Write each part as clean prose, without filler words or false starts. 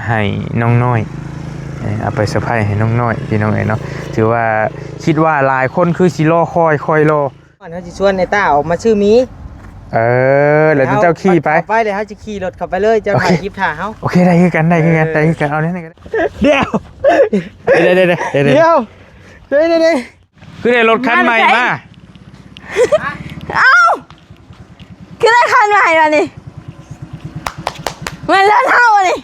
ให้น้องน้อยเอาไปเซอร์ไพรส์ให้น้องน้อยพี่น้องเนาะถือว่าคิดว่าหลายคนคือสิรอคอยรอเขาจะชวนในต้าออกมาชื่อมีแล้วเจ้าขี่ไปเดี๋ยวเขาจะขี่รถเข้าไปเลยเจ้าถ่ายคลิปถ่ายเขาโอเคได้คือกันเอาเนี่ยเดี๋ยวคือได้รถคันใหม่มาเอ้าคือได้คันใหม่แล้วนี่มันเลื่อนเท่านี่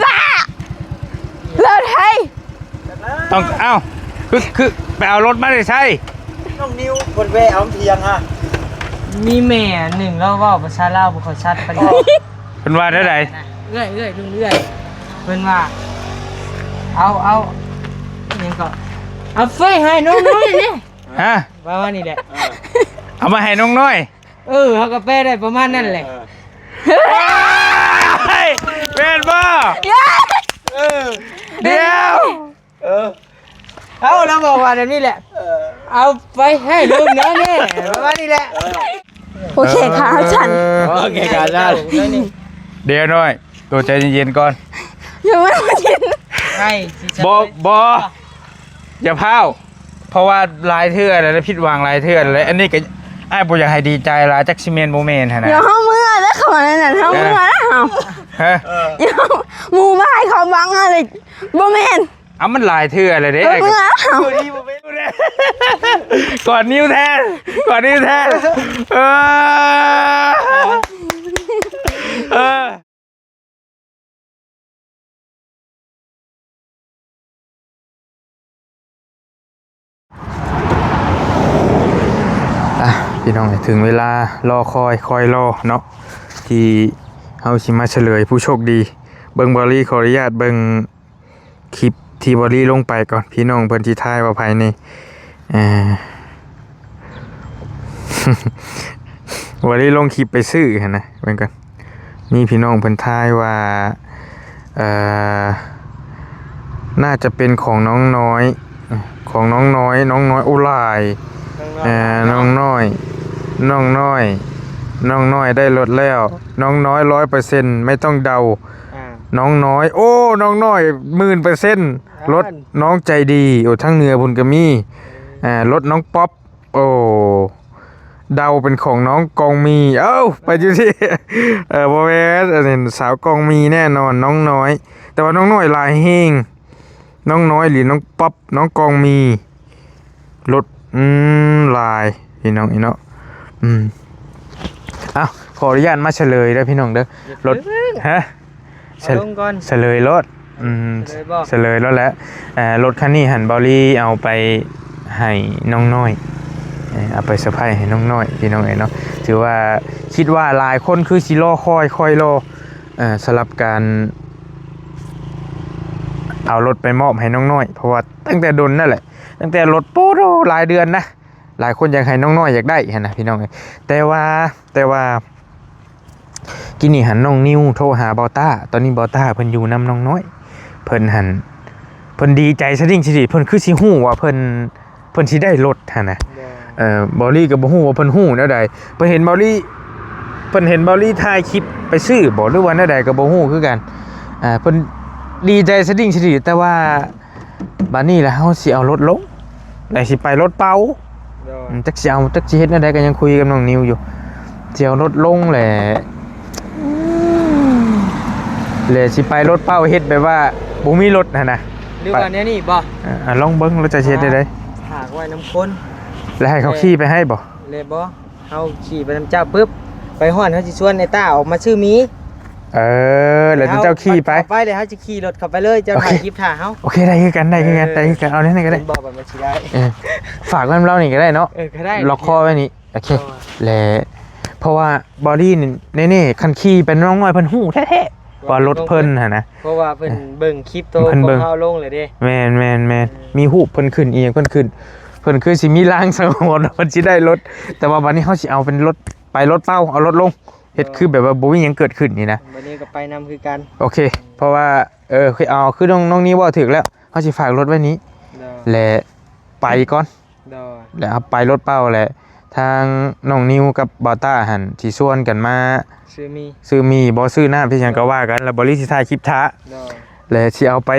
บ้าเลื่อนไทยต้องคือไปเอารถมาเลยใช่น้องนิวคนเวเอาเพียงฮะมีแม่หนึ่งแล้วว่าประชาเล่าบุคคลชัดไปเป็นว่าได้ไหนเรื่อยลุงเรื่อยเป็นว่าเอายังก็เอาไฟให้น้องน้อยเนี่ยฮะว่านี่แหละเอามาให้น้องน้อยเขาก็แปได้ประมาณนั่นแหละเป็นบ่เดี๋ยวเราบอกว่าแบบนี้แหละเอาไปให้ลุงนะเนี่ยประมาณนี้แหละโอเคค่ะฉันโอเคค่ะได้เดี๋ยวน้อยตัวใจเย็นๆก่อนยังไม่มากินให้บอย่าพาวเพราะว่าลายเทื่อนแล้วผิดวางลายเทื่อนเลยอันนี้ก็ไอ้บ่อยากให้ดีใจลายจักซิเมนโมเมนต์นะเดี๋ยวเขาเมื่อแล้วเขามาเนี่ยเขาเมื่อแล้วเดี๋ยวมูมาให้เขาบังอะไรโมเมนต์มันลายเทื่อเลยเด้ก่อนนิ้วแทนพี่น้องถึงเวลารอคอยรอเนาะที่เฮาสิมาเฉลยผู้โชคดีเบิ่งบอลี่ขออนุญาตเบิ่งคลิปที่บอลี่ลงไปก่อนพี่น้องเพิ่นสิทายว่าภายในบอลี่ลงคลิปไปซื้อหั่นนะเบิ่งกันนี่พี่น้องเพิ่นทายว่าน่าจะเป็นของน้องน้อยอุลายน้องน้อยได้รถแล้วน้องน้อย 100% ไม่ต้องเดาน้องน้อยโอ้น้องน้อย 10,000% รถน้องใจดีโอ้ทั้งเหนือพุ่นก็มีรถน้องป๊อปโอ้เดาเป็นของน้องกองมีไปอยู่ที่บ่แม่นสาวกองมีแน่นอนน้องน้อยแต่ว่าน้องน้อยลายเฮงน้องน้อยหรือน้องป๊อปน้องกองมีรถลายพี่น้องเนาะขออนุญาตมาเฉลยได้พี่น้องเด้อรถเฉลยรถเฉลยรถแล้วรถคันนี้หันบอลี่เอาไปให้น้องน้อยเอาไปเซอร์ไพรส์ให้น้องน้อยพี่น้องเนาะถือว่าคิดว่าหลายคนคือสิรอคอยรอสำหรับการเอารถไปมอบให้น้องน้อยเพราะว่าตั้งแต่ดนนั่นแหละตั้งแต่รถปูโรหลายเดือนนะหลายคนอยากให้น้องน้อยอยากได้นะพี่น้องแต่ว่ากินนี่หันน้องนิวโทรหาบอต้าตอนนี้บอต้าเพิ่นอยู่นำน้องน้อยเพิ่นดีใจซะดิ่งสิเพิ่นคือสิฮู้ว่าเพิ่นสิได้รถนะบอลลี่ก็บ่ฮู้ว่าเพิ่นฮู้แนวใดเพิ่นเห็นบอลลี่ถ่ายคลิปไปซื้อบ่หรือว่าแนวใดก็บ่ฮู้คือกันเพิ่นดีใจซะดิ่งสิแต่ว่าบัดนี้แล้วเฮาสิเอารถลงแล้วสิไปรถเป๋าจักสิเฮ็ดแนวใดก็ยังคุยกับน้องนิวอยู่สิเอารถลงแหละสิไปรถเป๋าเฮ็ดแบบว่าบ่มีรถนะหรือว่านี่บ่ลองเบิ่งแล้วจะเฮ็ดได้หากไว้น้ำคนแล้วให้เขาขี่ไปให้บ่เลยบ่เฮาขี่ไปนำเจ้าปึ๊บไปฮอดเฮาสิชวนในต้าออกมาชื่อมีแล้วเจ้าขี่ไปเดี๋ยวเขาจะขี่รถเข้าไปเลยเจ้าถ่ายคลิปถ่ายเขาโอเคได้คือกันเอาเนี่ยก็ได้บอกแบบนี้ได้ฝากมันเล่านี่ก็ได้เนาะก็ได้ล็อกคอไว้นี่โอเคแล้วเพราะว่าบอดี้นี่นี่คันขี่เป็นน้องน้อยเพิ่นฮู้แท้ๆว่ารถเพิ่นหั่นนะเพราะว่าเพิ่นเบิ่งคลิปโตของเฮาลงเลยเด้แม่นมีฮู้เพิ่นขึ้นอีหยังเพิ่นขึ้นเพิ่นคือสิมีลางสังหรณ์เพิ่นสิได้รถแต่ว่าบัดนี้เฮาสิเอาเป็นรถไปรถเป้าเอารถลงเฮ็ดคือแบบว่าบ่มีหยังเกิดขึ้นนี่นะวันนี้ก็ไปนำคือกันโอเคเพราะว่าคือเอาคือน้องนี้ว่าถึกแล้วเฮาสิฝากรถไว้นี้และไปก่อนแล้วไปรถเป้าแหละ ทางน้องนิวกับบอต้าหันที่ชวนกันมา ซื้อมี บ่ซื้อน้ำที่ยังก็ว่ากันแล้วบริสิถ่ายคลิปท้า โดย แล้วสิเอาไป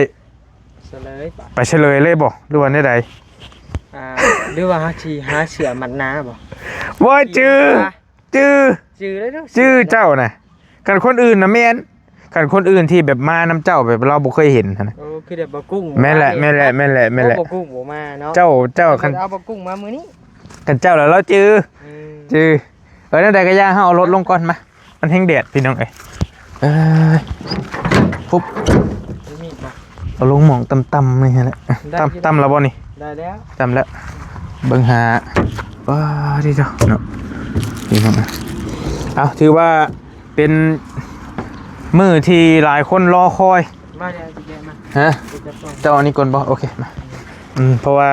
เฉลยปะ ไปเฉลยเลยบ่หรือว่าได้ใด หรือว่าหาเสือมันนาบ่ บ่จื้อ จื้อเลยเด้อ ชื่อเจ้าน่ะกันคนอื่นนะแม่นกันคนอื่นที่แบบมานำเจ้าแบบเราบ่เคยเห็นหั้นนะ โอ้คือเด็กบ่กุ้ง แม่นแหละแม่นแหละแม่นแหละแม่นแหละ บ่กุ้งบ่มาเนาะ เจ้าคัน เอาบ่กุ้งมามื้อนี้ กันเจ้าแล้วเราจื้อ อืม จื้อนั่นใดก็ย่าเฮาเอารถลงก่อนมามันแห้งแดดพี่น้องเอ้ยปุ๊บ มีบ่ เอาลงหม่องต่ำๆนี่แหละต่ำแล้วบ่นี่ ได้แล้ว ต่ำแล้วเบิ่งหาว้าดิเจ้าเนาะพี่น้องเอาถือว่าเป็นมื้อที่หลายคนรอคอย มาเดี๋ยวสิแกะมา ฮะ เดี๋ยวจะส่ง เจ้าอันนี้ก่อนบ่โอเคมาเพราะว่า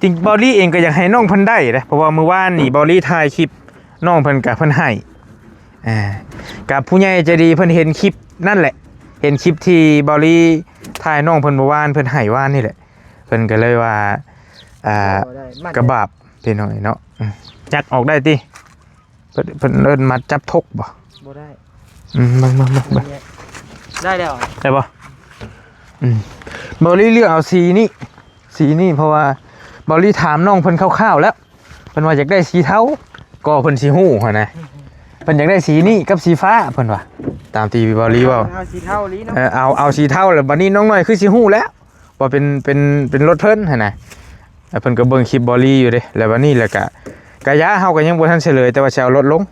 จริงบอลลี่เองก็อยากให้น้องเพิ่นได้นะเพราะว่ามื้อวานนี่บอลลี่ถ่ายคลิปน้องเพิ่นก็เพิ่นให้กับผู้ใหญ่ใจดีเพิ่นเห็นคลิปนั่นแหละเห็นคลิปที่บอลลี่ถ่ายน้องเพิ่นเมื่อวานเพิ่นให้วานนี่แหละเพิ่นก็เลยว่าได้มัด กระบาบพี่น้อยเนาะจัดออกได้ติเพิ่นเอิ้นมัดจับทกบ่ บ่ได้ เบิ่งได้แล้ว ได้บ่บอลลี่เลือกเอาสีนี่เพราะว่าบอลลี่ถามน้องเพิ่นคร่าวๆแล้วเพิ่นว่าอยากได้สีเทาก็เพิ่นสิฮู้หั่นนะเพิ่นอยากได้สีนี้กับสีฟ้าเพิ่นว่าตามที่บอลลี่เว้า เอาสีเทาลีเนาะ เอาสีเทาแล้วบัดนี้น้องน้อยคือสิฮู้แล้วว่าเป็นรถเพิ่นหั่นนะแล้วเพิ่นก็เบิ่งคลิปบอลลี่อยู่เด้แล้วบัดนี้แล้วก็กะยะเฮาก็ยังบ่ทันเฉลยแต่ว่าสิเอารถลง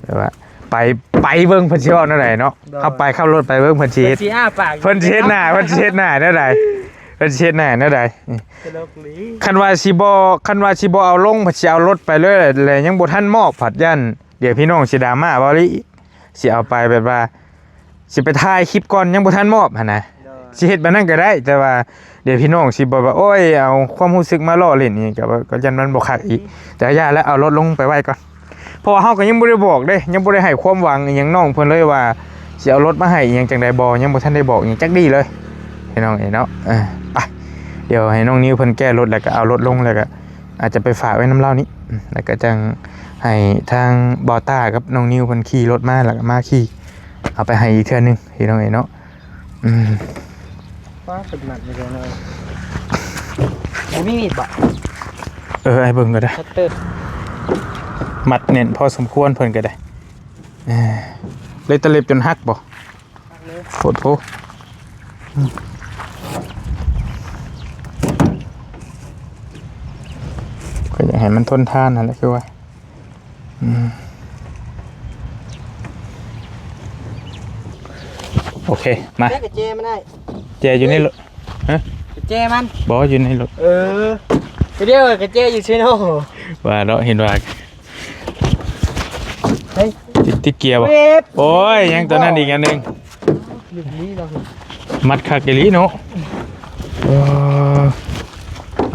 แต่ว่าไปเบิ่งเพิ่นสิเว้าแนวใดเนาะเฮาไปขับรถไปเบิ่งเพิ่นสิเฮ็ด สีอ้าปาก เพิ่นสิเฮ็ดหน้าแนวใดเพิ่นสิเฮ็ดหน้าแนวใด ตลกลี คันว่าสิบ่เอาลงผัดสิเอารถไปเลยแล้วยังบ่ทันมอบผัดยันเดี๋ยวพี่น้องสิดราม่าบ่ลิสิเอาไปแบบว่าสิไปถ่ายคลิปก่อนยังบ่ทันมอบหั่นนะสิเฮ็ดแบบนั้นก็ได้แต่ว่าเดี๋ยวพี่น้องสิบ่ว่าโอ้ยเอาความรู้สึกมาล้อเล่นนี่ก็ยันมันบ่คักอีกแต่ย่าแล้วเอารถลงไปไว้ก่อนเพราะว่าเฮาก็ยังบ่ได้บอกเด้ยังบ่ได้ให้ความหวังอีหยังน้องเพิ่นเลยว่าสิเอารถมาให้อีหยังจังได๋บ่ยังบ่ทันได้บอกอีหยังจักดีเลยพี่น้องเนาะไปเดี๋ยวให้น้องนิ้วเพิ่นแก้รถแล้วก็เอารถลงแล้วก็อาจจะไปฝากไว้น้ำเล่านี้แล้วก็จังให้ทางบอต้ากับน้องนิ้วเพิ่นขี่รถมาแล้วก็มาขี่เอาไปให้อีกเทื่อนึงพี่น้องเนาะฟ้าเป็นหมัดไปเลยน้อยบ่มีมีดบ่ ไอ้เบิ่งก็ได้ คัตเตอร์ มัดเน่นพอสมควรเพิ่นก็ได้เลยตะเล็บจนหักบ่โคตรโหก็อยากให้มันทนทานนั่นแหละคือว่าโอเคมา แม่กระเจมันได้ เจอยู่ในรถฮะ กระเจมัน บ่อยู่ในรถ เดี๋ยวกระเจอยู่ซิโน่ ว่าเนาะเห็นว่า เฮ้ย ติดเกียร์บ่ เว็บ โอ้ยยังตัวนั้นอีกอันหนึง อยู่นี่เรา มัดคาเกลีเนาะ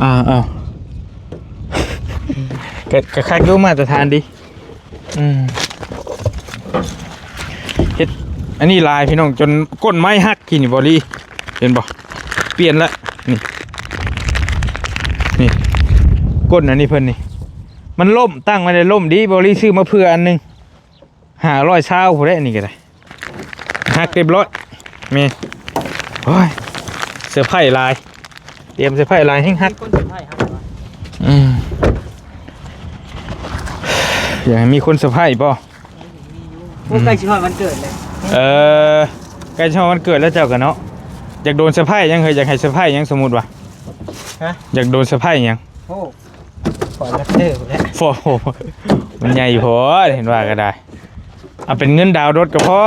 อ้าวกะคักอยู่มาตรฐานดิเฮ็ดอันนี้ลายพี่น้องจนก้นไม้หักกินบ่ลี่เห็นบ่เปลี่ยนละนี่ก้นอันนี้เพิ่นนี่มันล่มตั้งไว้ได้ล่มดีบ่ลี่ซื้อมาเพื่ออันนึง500ชาวผู้ใดอันนี้ก็ได้หักเรียบร้อยมีโอ้ยเสื้อผ้าลายเตรียมเสื้อผ้าลายแห้งหัก คนสุดท้ายครับ อยากให้มีคนเซอร์ไพรส์ป่ะ พวกใกล้ชิดวันเกิดเลย ใกล้ช่วงวันเกิดแล้วเจ้ากันเนาะอยากโดนเซอร์ไพรส์ยังเคยอยากให้เซอร์ไพรส์ยังสมมุติว่า ฮะ อยากโดนเซอร์ไพรส์ยัง โอ้ขอคัตเตอร์หมดแล้ว โอ้โหมันใหญ่พอเห็นว่าก็ได้เอาเป็นเงินดาวรถก็พอ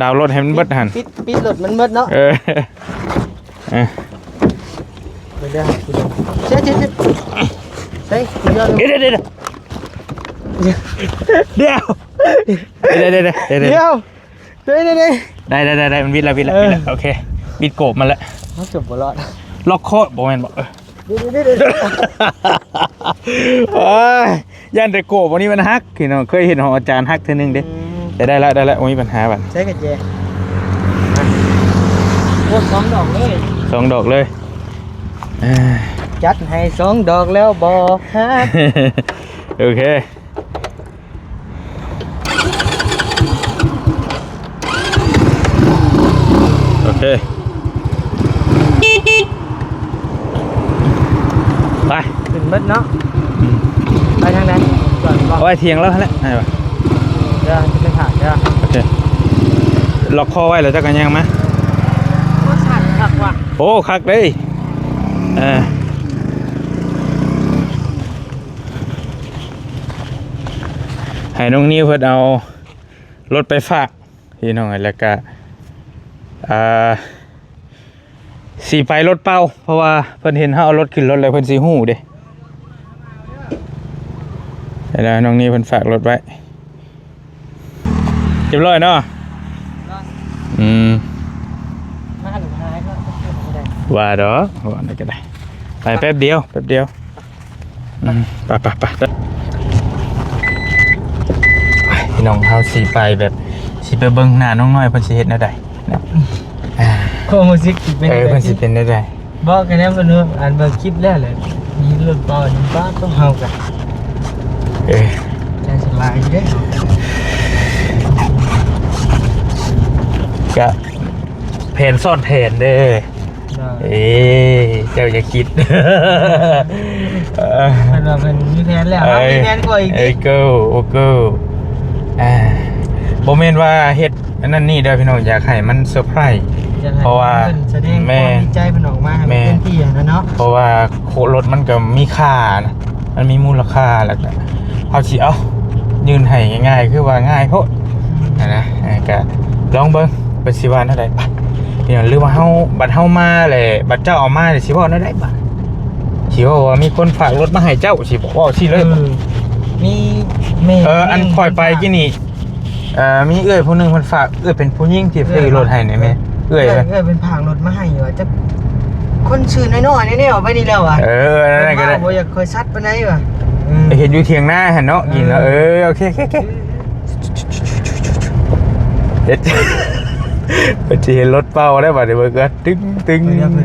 ดาวรถให้มันเบิดหัน ปิดรถมันเบิดเนาะเดี๋ยวเช็ดเฮ้ยเดี๋ยวได้มันวิดแล้วโอเควิดโกบมันแล้ว เขาจบบอลอด ล็อกโคตรบอกแม่นบอกย่านแต่โกบวันนี้มันฮักคือเนาะเคยเห็นของอาจารย์ฮักเท่านึงเด้แต่ได้แล้วมีปัญหาบัด ใช้กระเจโอ้2 ดอกเลย 2 ดอกเลย จัดให้2 ดอกแล้วบ่ฮะ โอเคโอเคไป ขึ้นเบิดเนาะไปทางไหนก่อนบ่ เอาไว้เทียงแล้วแหละไอ้ปะ เดี๋ยวจะไปถ่ายเด้อ โอเคล็อกคอไว้แล้วจะกันยังไหม บ่สั่นคักว่ะ โอ้คักเลยให้น้องนิ้วเพิ่นเอารถไปฝากพี่น้องแล้วก็สีไปรถเป้าเพราะว่าเพิ่นเห็นเฮาเอารถขึ้นรถแล้วเพิ่นสิฮู้เด้แล้วน้องนิ้วเพิ่นฝากรถไว้เรียบร้อยเนาะอืม มาหรือหายก็ไม่ได้ ว่าดอกว่าอะไรก็ได้ไปแป๊บเดียวไปพี่น้องเฮาสิไปแบบสิไปเบิ่งหน้าน้องน้อยเพิ่นสิเฮ็ดแนวใดนะโคมิวสิกเป็น เพิ่นสิเป็นแนวใด บอกกันแล้วเพิ่นว่าอ่านเบิ่งคลิปแล้วเลยมีรถเบานี่ป้าต้องเฮากันใจสบายเด้อ ก็แผนซ่อนแผนเด้อเจ้าอย่าคิด มันว่าเป็นมีแผนแล้วมีแผนกว่าอีก โอเกิลบ่แม่นว่าเฮ็ดอันนั้นนี่เด้อพี่น้องอยากให้มันเซอร์ไพรส์เพราะว่า แสดงความดีใจเพิ่นออกมาให้มันเต็มที่นะเนาะ เพราะว่ารถมันก็มีค่านะมันมีมูลค่าแล้วก็เอาสิเอายืนให้ง่ายๆคือว่าง่ายโพดนะก็ลองเบิ่งเป็นสิว่าเท่าใดบัดพี่น้องหรือว่าเฮาบัดเฮามาแหละบัดเจ้าเอามาสิว่าเท่าใดบัดสิว่ามีคนฝากรถมาให้เจ้าสิบอกว่าสิเลยบัด มีเมฆ อันคอยไปกี่นี่มีเอื้อยผู้หนึงเพิ่นฝากเอื้อยเป็นผู้หญิงที่ซื้อรถให้นี่แม่เอื้อย เป็นผางรถมาให้อยู่จะคนชื่อน้อยๆนี่เอาไปนี่แล้วอ่ะ นั่นก็ได้ บ่อยากเคยซัดปานใดว่ะ เห็นอยู่เถียงหน้าหั่นเนาะกินแล้วโอเคเฮ็ดไปสิเห็นรถเป้าได้บัดนี้เบิ่งก็ตึ้ง เพิ่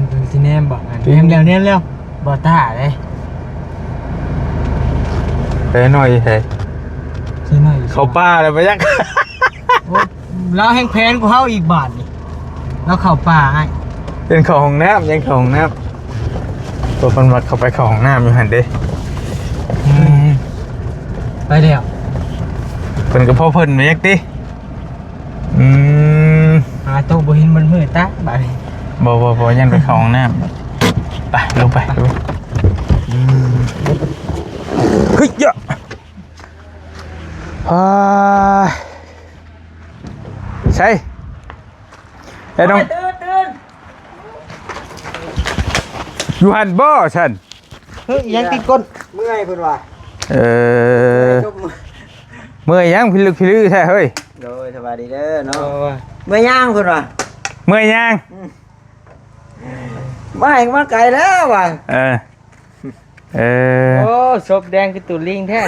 นสิแนมบอกแนมแล้วบ่ท่าเลย ไปหน่อยเฮ้ย สิหน่อย เขาป้าแล้วไปยัก เราแห่งแพนกูเฮาอีกบาทนี่แล้วเข้าป่าให้ เป็นของห้องน้ำยังของห้องน้ำตัวมันมาเข้าไปของห้องน้ำอยู่หันเด้ ไปเดี๋ยว เพิ่นก็พ่อเพิ่นมายักติหาโต๊ะบ่เห็นมันมืดตาบาดนี้ บ่ยันไปของห้องน้ำไปลงไปเฮ้ยเยอะใช่ไอ้น้องตื่น อยู่หันบ่ฉัน เฮ้ยยังติดก้นเมื่อยเพิ่นว่า เมื่อยยังพิลึกแท้เฮ้ย โดยสบายดีเด้อเนาะเมื่อยย่างเพิ่นว่า เมื่อยยัง มาไกลแล้วว่ะโอ้ศพแดงคือตุลิงแท้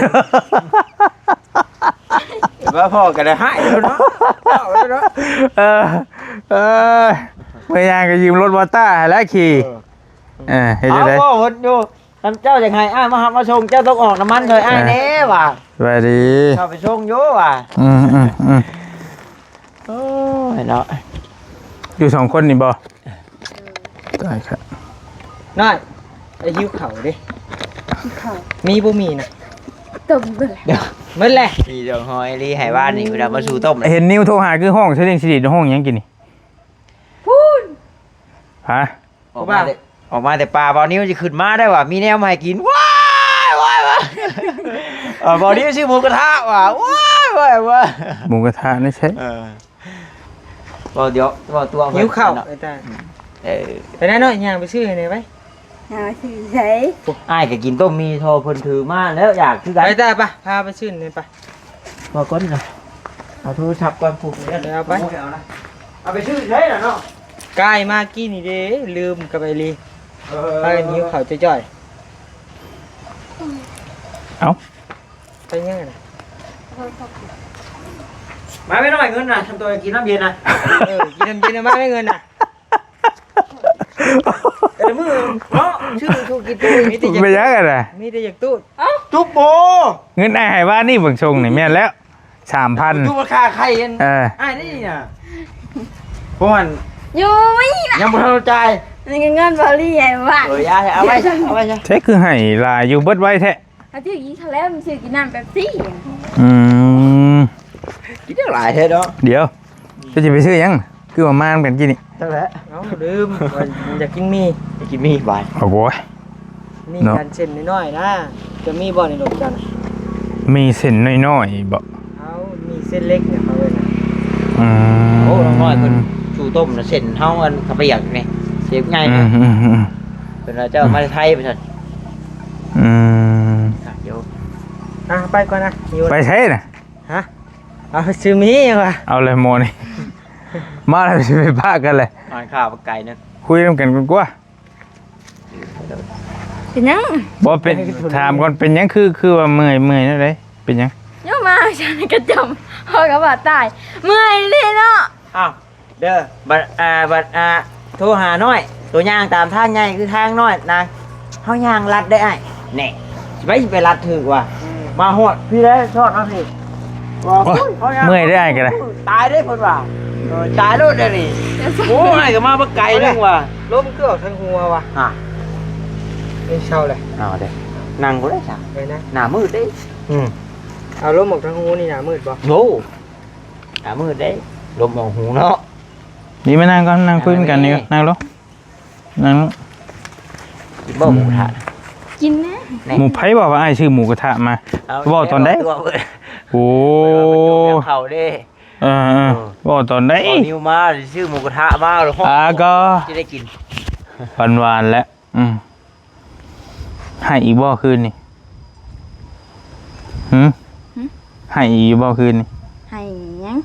ว่าพ่อก็ได้หายแล้วเนาะเมื่อยยังก็ยืมรถมอเตอร์แล้วขี่เห็นได้ เอาคนอยู่ท่านเจ้าจังไห้อ้ายมาส่งเจ้าต้องออกน้ำมันเลยอ้ายแน่ว่ะ สวัสดี เข้าไปส่งอยู่ว่ะโอ้ยเนาะ อยู่2คนนี่บ่ได้ครับ น้อยไอ้หิวเข่าดิมีบ่มีนะต้มเลยเดี๋ยวมื้อแหละมีดอกหอยลีให้บ้านนี่เวลามาสู่ต้มเห็นนิ้วโทรหาคือห้องเสด็จสิริห้องยังกินนี่พูนฮะออกมาแต่ป่าบ่อนิ้วจะขึ้นมาได้ว่ะมีแนวมาให้กินว้ายบ่อนิ้วชื่อหมูกระทะว่ะว้ายหมูกระทะนี่ใช่บ่เดี๋ยวบ่ตัวหิวข้าวไอ้ตาไปได้น้อยย่างไปซื้อให้หน่อยไปย่างไปซื้อไส อ้ายก็กินต้มมีโทรเพิ่นถือมาแล้วอยากคือกันไปตาป่ะพาไปซื้อหน่อยไปบ่ก่อนน่ะเอาโทรศัพท์ก่อนผูกเอาไปเอาไปซื้อได้ล่ะเนาะใกล้มากี้นี่เด้ลืมกับไอ้ลีไปหิวข้าวจ่อยเอ้าไปยังไงมาไม่น้อยเงินน่ะทำตัวกินน้ำเย็นน่ะกินน้ำเย็นมาไม่เงินน่ะ แต่มือเนาะชื่อธุรกิจตู้มีแต่ ไปยังกันอ่ะ มีแต่อยากตู้จุ๊บโบ เงินไอ้ให้ว่านี่เบิ่งชงนี่แม่นแล้ว 3,000 ตู้ราคาใครกันอ้ายนี่น่ะเพราะมัน อยู่ไม่นะ ยังบ่ทันจ่าย นี่ก็เงินบริใหญ่บ้าน ยาเอาไว้ซะเอาไว้ซะ ใช่คือให้ลายอยู่เบิดไว้แท้ เขาที่กินเขาแล้วมันซื้อกินน้ำแป๊บซี่ อืม กินได้หลายเท่เนาะ เดี๋ยวจะไปซื้อยังคือมาม่านกันกินนี่ ตั้งแต่เอาลืมอยากกินมีอยากกินมีบาย โอ้โห มีกันเส้นน้อยๆนะจะมีบ่ในรถจัน มีเส้นน้อยๆบ่ เอามีเส้นเล็กเนี่ยเขาเลยนะ อืม โอ้น้อยคนชูต้มนะเส้นเฮาอันเขาไปอยากนี่เสียบง่าย อื นะ ม เป็นเราจะมาไทยไปซั่น อืม เดี๋ยวไปก่อนนะ ไปใช้น่ะ ฮะเอาซื้อมียังวะ เอาเลยโมนี่ มาแล้วสิไปพากันเลย อ่านข่าวไก่นึง คุยกันกันกว่า เป็นยัง บ่เป็นถามก่อนเป็นหยังคือว่าเมื่อยนั่นเลยเป็นหยัง โยมมาฉันก็จำพ่อกับว่าตายเมื่อยเลยเนาะ อ้าวเด้อบัดโทรหาน้อยตัวย่างตามทางใหญ่คือทางน้อยนางเฮาย่างลัดได้ไอ้แน่ไปลัดถึกว่ะมาฮอดพี่ได้ทอดมาพี่ว่า เมื่อยได้กันเลย ตายได้เพิ่นว่าตายแล้วเด้อนี่โอ้ยก็มาบ่ไกลนึงว่ะล้มเครื่องทั้งหัวว่ะไม่เช่าเลยเอาเด้นั่งบ่ได้ซะไปนะหน้ามืดเด้เอาล้มหมกทั้งหูนี่หน้ามืดบ่โอ้หน้ามืดเด้ล้มหมกหูเนาะ นี่มานั่งก่อนนั่งคุยกันนี่นั่งลงนั่งลง กินบ่หมูกระทะ กินนะ หมูไผ่บอกว่าไอ้ชื่อหมูกระทะมาบอกตอนได้โอ้ เขาเด้ บอกตอนได้ นิวมาชื่อหมูกระทะมาหรือห้อง ก็ จะได้กิน หวานๆแล้วให้อีกบ่คืนนี่ให้อีกบ่คืนนี่ ให้ยัง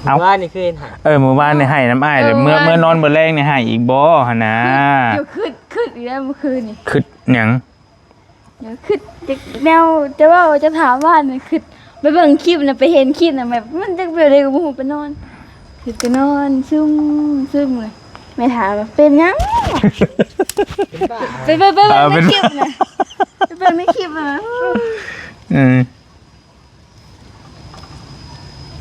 เอา บ้านนี่คือเห็นหา หมู่บ้านเนี่ยให้น้ำอ้ายเลยเมื่อนอนเมื่อแรงเนี่ยให้อีกบ่หั่นนะ เดี๋ยวขึ้นอีกแล้วเมื่อคืนนี่ คิดหยัง เดี๋ยวขึ้นแนวจะว่าจะถามว่าเนี่ยขึ้นไปเบิ่งคลิปนะไปเห็นคลิปนะแบบมันจะเป็นอะไรกับผมไปนอนคือไปนอนซึมเลยไม่ถามว่าเป็นยังไปเบิ่งในคลิปนะไปเบิ่งในคลิปนะ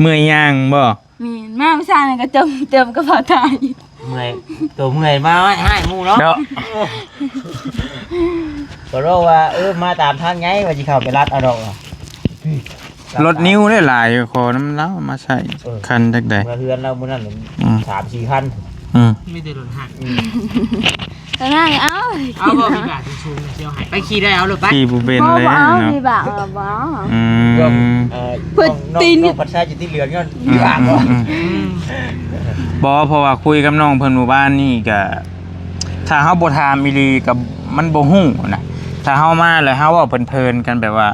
เมื่อยย่างบ่ มีแม่ไม่ทราบเลยก็จมเต็มกระเป๋าตาย เมื่อยตัวเมื่อยมาให้หมูเนาะ เนาะ ก็รู้ว่ามาตามทางไงว่าจะเข้าไปรัดเอาดอก รถนิ้วได้หลายขอน้ำเล้ามาใส่คันจักใด เมื่อเฮือนเราเมื่อนั้น3-4 คันไม่ได้รถหัก แต่น่าเอา เอาบ่มีบาทชูเชียวหายไปขี่ได้เอาหรือไป ขี่บุเบนเลย เอา เนาะ ดีบ่าวบ่าว พุดตีนปัดชายอยู่ที่เหลืองก็อยู่อ่างบ่ บ่เพราะว่าคุยกับน้องเพิ่นหมู่บ้านนี่ก็ถ้าเฮาบ่ถามอีหลีก็มันบ่ฮู้นะถ้าเฮามาแล้วเฮาเว้าเพลินๆกันแบบว่า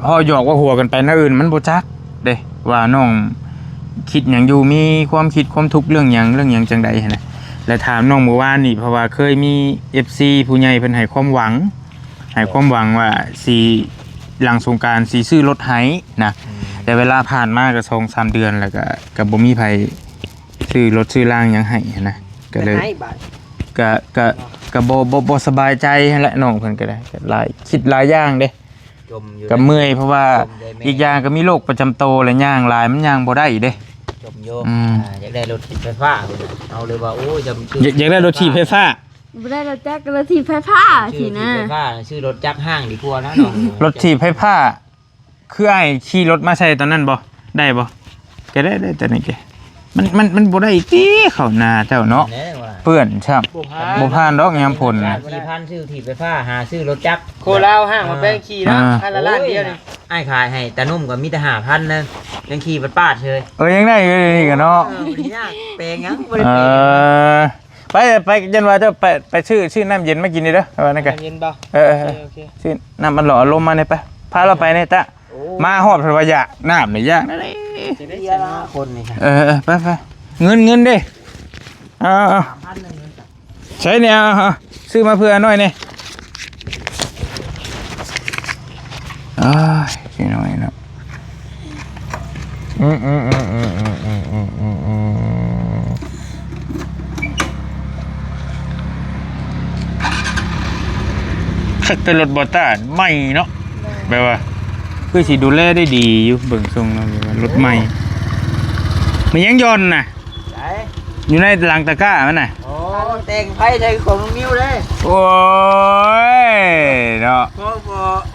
เฮาหยอกว่าหัวกันไปนะอื่นมันบ่จักเด้ว่าน้องคิดหยังอยู่มีความคิดความทุกข์เรื่องหยังจังใดหั่นน่ะและถามน้องเมื่อวานนี่เพราะว่าเคยมี FC ผู้ใหญ่เพิ่นให้ความหวังว่าสิหลังสงกรานต์สิซื้อรถให้นะแต่เวลาผ่านมาก็ 2-3 เดือนแล้วก็บ่มีไผซื้อรถซื้อล่างหยังให้นะก็เลยก็บ่สบายใจนั่นแหละน้องเพิ่นก็ได้ก็หลายคิดหลายอย่างเด้ก็เมื่อยเพราะว่าอีกอย่างก็มีโรคประจำโตและย่างหลายมันย่างบ่ได้เด้ จมโยมอยากได้รถไฟฟ้าเอาเลยว่าโอ้ยจะ อยากได้รถถีบไฟฟ้า ไม่ได้รถแจ็ครถถีบไฟฟ้าสินะ ไฟฟ้าชื่อรถจักรห้างดีกว่านะน้อง รถถีบไฟฟ้าคือไอ้ขี่รถมาใช้ตอนนั้นบ่ได้บ่แกได้แต่นี่แกมันบ่ได้ติเข้าหน้าเจ้าเนาะเปื้อนช่ำบ่ผ่านดอกยามฝน 4,000ซื้อถีบไฟฟ้าหาซื้อรถจักร โคลาวห้างมาแป้งขี่นะอันละล้านเดียวนี่ ไอ้ขายให้แต่นุ่มกับมีแต่5,000นึงยังขี่ปาดเฉย ยังได้อยู่นี่กันเนาะ แปลงยังบ่ได้แปลง ไปยันว่าจะไปชื่อน้ำเย็นมากินนี่เด้อว่านั่นกัน เย็นบ่ โอเคชื่อน้ำมันหล่อลมมาเนี่ยไปพาเราไปเนี่ยตะมาหอบพระวายะน้ำนี่ยากนั่นเอง จะได้คนนี่ครับ ไปเงินดิเอาใช้เนี่ยซื้อมาเพื่อหน่อยเนี่ยขี้น้อยนะ คักแต่รถบ่ต้านใหม่เนาะแปลว่าคือสิดูแลได้ดีอยู่เบิ่งทรงแล้วแบบว่ารถใหม่มันยังยนต์น่ะ ไหน อยู่ในหลังตะกร้ามันน่ะ โอ้แต่งไพ่ใส่ของลุงนิ้วเลย โอ้ยเนาะ โ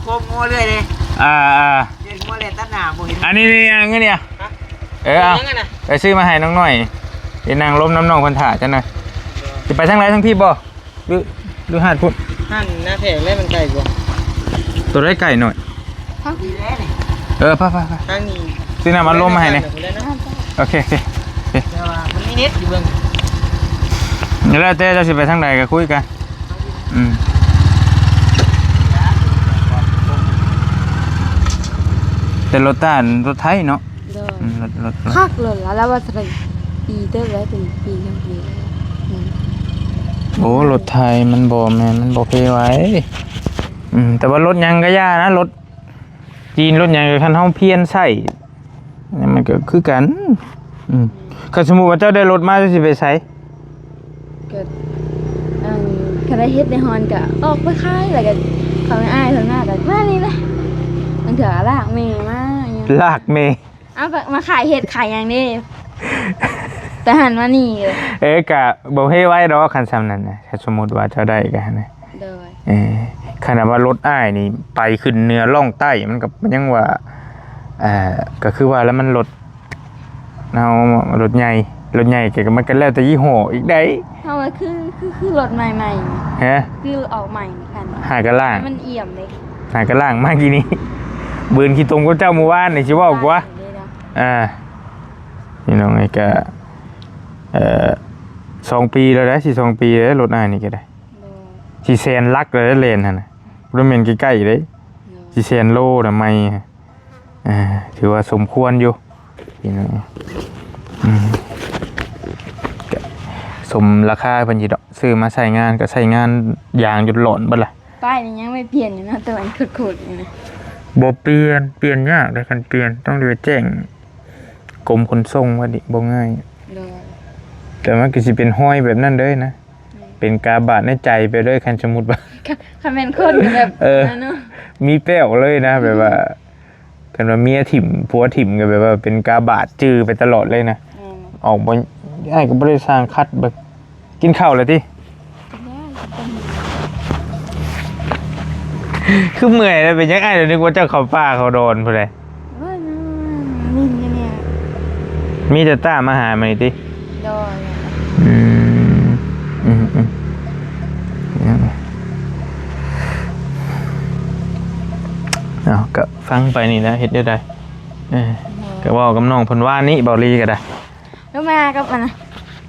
คมงัวเรื่อยเลย อ่า เล่นงัวเล่นตัดหน้าบ่เห็น อันนี้นี่อันนี้เนี่ยเอา ยังไงนะ ไปซื้อมาให้น้องหน่อยไปนั่งล้มน้ำน้องคนถ่าจังหน่อยจะไปทางไหนทางพี่บ่หรือหาดพุ่น หั่นหน้าแผงเลยมันไกลกว่า ตัวได้ไก่หน่อย ดีแล้วนี่ ไป ทางนี้ ซื้อน้ำมันลมมาให้เนี่ยโอเค แต่ว่ามันมีเน็ตอยู่เบิ่ง เดี๋ยวแล้วเต้จะสิไปทางไหนก็คุยกันแต่รถต้านรถไทยเนาะ โดย รถ คักเลยแล้วว่าจะเป็นปีเตอร์แล้วเป็นปีทั้งปี โอ้รถไทยมันบ่แม่นมันบ่เพไว้แต่ว่ารถยังก็ย่านะรถจีนรถยังคันเฮาเพี้ยนใส่นี่มันก็คือกันก็สมมุติว่าเจ้าได้รถมาจะสิไปใช้ เกิดคณะเฮ็ดในฮอนก็ออกไปขายแล้วก็เขาไม่อายเพิ่นมากก็มานี่แหละมันเถื่อลากแม่มาอย่างเงี้ย ลากเม เอาก็มาขายเฮ็ดขายอย่างนี้แต่หันมานี่เลย กะบ่เฮไว้ดอกคันซ้ำนั้นนะถ้าสมมุติว่าเจ้าได้ก็นะ โดย ขนาดว่ารถอ้ายนี่ไปขึ้นเหนือล่องใต้มันก็ยังว่าก็คือว่าแล้วมันรถรถใหญ่ก็มันก็แล้วแต่ยี่ห้ออีกได้ เพราะว่าคือรถใหม่ ฮะ ๆคือออกใหม่คัน หากระล่าง มันเอี่ยมเลย หากระล่างมากทีนี้บืนขี้ตรงกับเจ้าหมู่บ้านนี่สิเว้ากว่านี่น้องไอ้ก็2 ปีแล้วนะ2 ปีแล้วรถอ้ายนี่ก็ได้สิแสนลักเลยเลนหั่นน่ะรถเมนใกล้ๆเด้สิแสนโลน่ะไม่ถือว่าสมควรอยู่พี่น้องสมราคาเพิ่นสิดอกซื้อมาใช้งานก็ใช้งานอย่างจนหลอนเบิดล่ะ ป้ายนี่ยังไม่เปลี่ยนอยู่นะแต่มันขุดๆอยู่นะ บ่เปลี่ยนยากเลยคันเปลี่ยนต้องไปแจ้งกรมขนส่งว่าดิบ่ง่าย โดย แต่มันก็สิเป็นห้อยแบบนั้นเด้นะเป็นกาบาดในใจไปเลยคันสมมุติว่า คันเป็นคนก็แบบนั้นเนาะ มีแป้วเลยนะแบบว่ากันว่าเมียถิ่มผัวถิ่มก็แบบว่าเป็นกาบาดจื้อไปตลอดเลยนะออกบ่อ้ายก็บ่ได้สร้างคัดเบิกกินข้าวแล้วติคือเมื่อยแล้วเป็นยังไงเดี๋ยวนึกว่าเจ้าเขาป่าเขาโดนพุ่นใด ว่านี่เนี่ย มีแต่ต้ามาหามานี่ติ โดย เอาก็ฟังไปนี่นะเฮ็ดได้ได้ก็เว้ากับน้องเพิ่นว่านี่เบาลีก็ได้ แล้วมากับอันนะ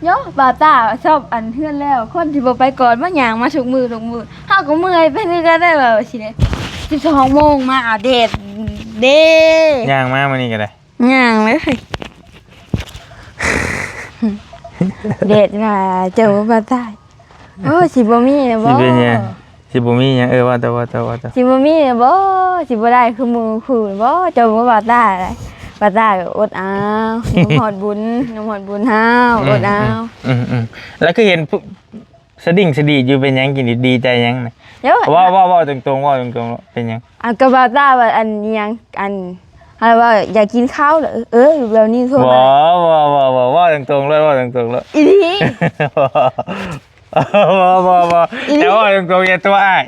โยบาตาชอบอันเพื่อนแล้วคนที่บ่ไปก่อนมาหยางมาทุกมือเฮาก็เมื่อยไปนี่ก็ได้แบบสิได้12 โมงมาเดทเด้ ย่างมามื้อนี้ก็ได้ หยางเลยเดทมาเจ้าบาตาโอ้สิบ่มีบ่ สิเป็นหยังสิบ่มีหยังว่าแต่ สิบ่มีบ่สิบ่ได้คือมือคือบ่เจ้าบ่บาตาได้บาตาก็อดเอาน้ำหอดบุญเฮาอดเอา แล้วคือเห็นสดิ่งสดีอยู่เป็นหยังกินดีใจหยังน่ะ เดี๋ยว ว่าตรงๆเป็นหยัง อันกบาตาว่าอันยังอันอะไรว่าอยากกินข้าวเหรอแบบนี้โทษ ว่าตรงๆเลยว่าตรงๆเลย อีนี่ แต่ว่าตรงๆอย่าตัวอ้าย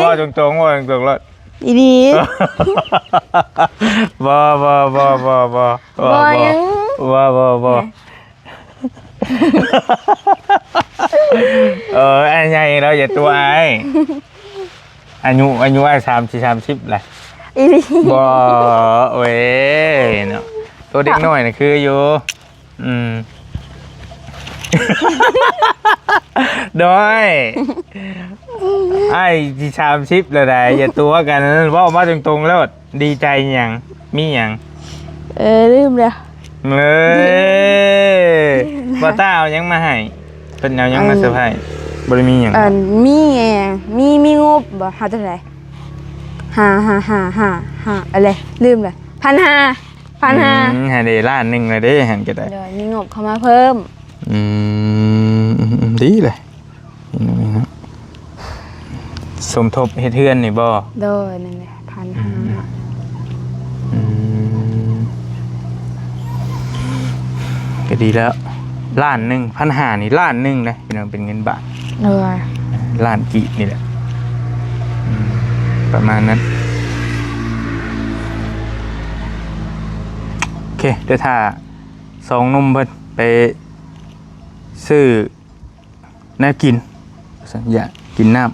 ว่าตรงๆว่าตรงๆเลย อีนี่ บ่ยัง อันใหญ่เราอย่าตัวอ้ายอายุอ้าย30แหละ อีนี่ บ่เว้ยเนาะตัวเด็กน้อยน่ะคืออยู่โดยไอ้ที่30แล้วได้อย่าตัวกันเว้ามาตรงๆแล้วดีใจหยังมีหยัง ลืมแล้ว บ่ต้าเอาหยังมาให้เพิ่นเอาหยังมาเซอร์ไพรส์บ่ได้มีหยัง มีไงมีงบบ่หาเท่าไหร่5อะไรลืมเลย1,500 ให้ได้ล้านหนึงเลยเด้หั่นก็ได้ เดี๋ยวมีงบเข้ามาเพิ่ม ดีเลย สมทบเฮ็ดเฮือนนี่บ่ โดยนั่นแหละ1,500 อืมก็ดีแล้วล้านหนึ่ง1,500นี่ล้านหนึ่งนะพี่น้องเป็นเงินบาท โดย ล้านกีบนี่แหละประมาณนั้นโอเคเดี๋ยวถ้าสองหนุ่มเพิ่นไปซื้อแนวกินอยากกินน้ำ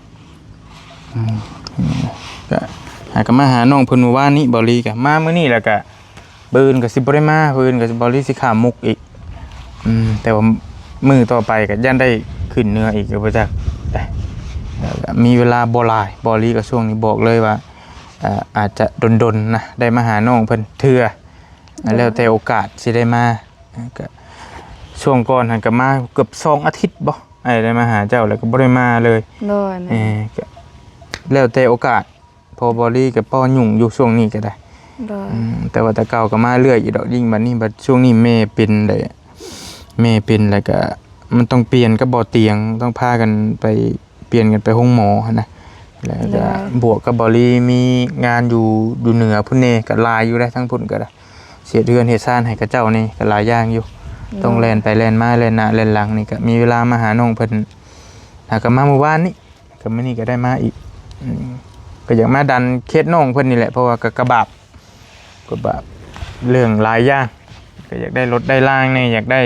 ก็หากันมาหาน้องเพิ่นเมื่อวานนี้บอลีกะมามื้อนี้แล้วก็ปืนก็สิบ่ได้มาปืนก็บอลีสิข้ามมุกอีกแต่ว่ามื้อต่อไปก็ยันได้ขึ้นเหนืออีกก็บ่จักได้มีเวลาบ่หลายบอลีก็ช่วงนี้บอกเลยว่าอาจจะดนๆนะได้มาหาน้องเพิ่นเทื่อแล้วแต่โอกาสสิได้มาก็ช่วงก่อนหันก็มาเกือบ2 อาทิตย์บ่ไอ้ได้มาหาเจ้าแล้วก็บ่ได้มาเลย โดยนะ ก็แล้วแต่โอกาสพอบอลี่กับป้อยุ่งอยู่ช่วงนี้ก็ได้ โดย แต่ว่าแต่เก่าก็มาเรื่อยอยู่ดอกยิ่งบัดนี้บัดช่วงนี้แม่เป็นเลยแม่เป็นแล้วก็มันต้องเปลี่ยนก็บ่เตียงต้องพากันไปเปลี่ยนกันไปห้องหมอนะแล้วก็บวกกับบอลี่มีงานอยู่เหนือพุ่นเนก็หลายอยู่ได้ทั้งพุ่นก็ได้เสียเดือนเฮ็ดซ่านให้กับเจ้านี่ก็หลายอย่างอยู่ต้องแล่นไปแล่นมาแล่นหน้าแล่นหลังนี่ก็มีเวลามาหาน้องเพิ่นหาก็มาเมื่อวานนี้ก็มื้อนี้ก็ได้มาอีกก็อยากมาดันเคสน้องเพิ่นนี่แหละเพราะว่าก็กระบาบเรื่องหลายอย่างก็อยากได้รถได้ล่างนี่อยากได้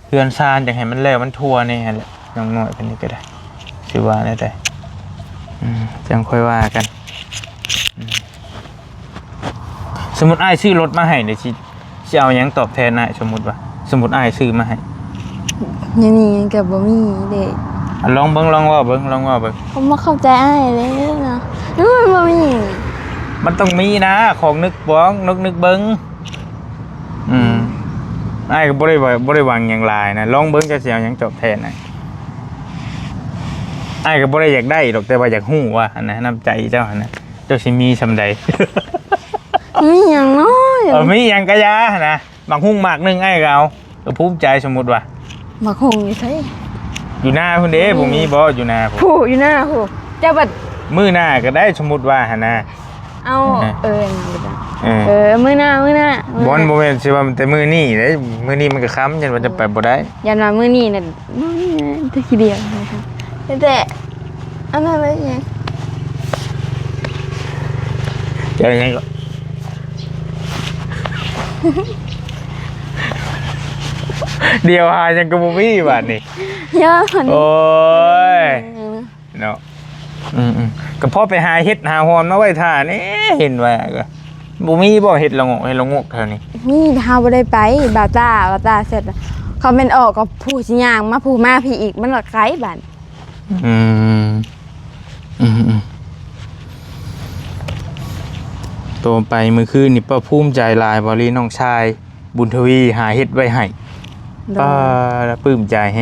เรือนซานอยากให้มันแล้วมันทั่วนี่แหละน้องน้อยเพิ่นนี่ก็ได้สิว่าได้แต่จังค่อยว่ากันสมมุติอ้ายซื้อรถมาให้เดี๋ยวสิเอาหยังตอบแทนอ้ายสมมุติอ้ายซื้อมาให้ ยังนี่ก็บ่มีเด้ ลองว่าเบิ่ง ผมบ่เข้าใจอ้ายเลยนะมันบ่มี มันต้องมีนะของนึกบ้องนึกเบิ้งไอ้ก็บ่ได้หวังอย่างไรนะลองเบิ้งจะเสียอย่างจบแทนไอ้ก็บ่ได้อยากได้หรอกแต่ว่าอยากฮู้ว่าอันนั้นน้ำใจเจ้านะเจ้าสิมีซำใด มีหยังน้อย มีหยังกะยานะบางหุ้งมากนึงไอ้ก็เอาก็ภูมิใจสมมุติว่า มาคงอยู่ไส อยู่หน้าพุ่นเด้บ่มีบ่อยู่หน้าพุ่น ผู้อยู่หน้าผู้เจ้าบัด มื้อหน้าก็ได้สมมุติว่าหั่นนะ เอานั่นบ่ได้มื้อหน้า บ่บ่แม่นสิว่ามันแต่มื้อนี้เด้มื้อนี้มันก็ค้ำจนว่าจะไปบ่ได้ ยันว่ามื้อนี้น่ะบ่มีแต่ขี้เดียวนะคะแต่อันนั้นอะไรเนี่ย เจอยังก็ เดียวหายังก็บ่มีบาดนี่ เยอะคน โอ้ยเนาะก็พอไปหาเฮ็ดหาหอมมาไว้ท่านี่เห็นว่าก็บ่มีบ่เฮ็ดละงกเท่านี้ นี่เฮาบ่ได้ไปบาตาเสร็จเขาเป็นออกกับผู้สิย่างมาผู้มาพี่อีกมันละไกลบัด ตัวไปมื้อคืนนี่ป้าภูมิใจหลายบ่ลีน้องชายบุญทวีหาเฮ็ดไว้ให้ป้าปลื้มใจแฮ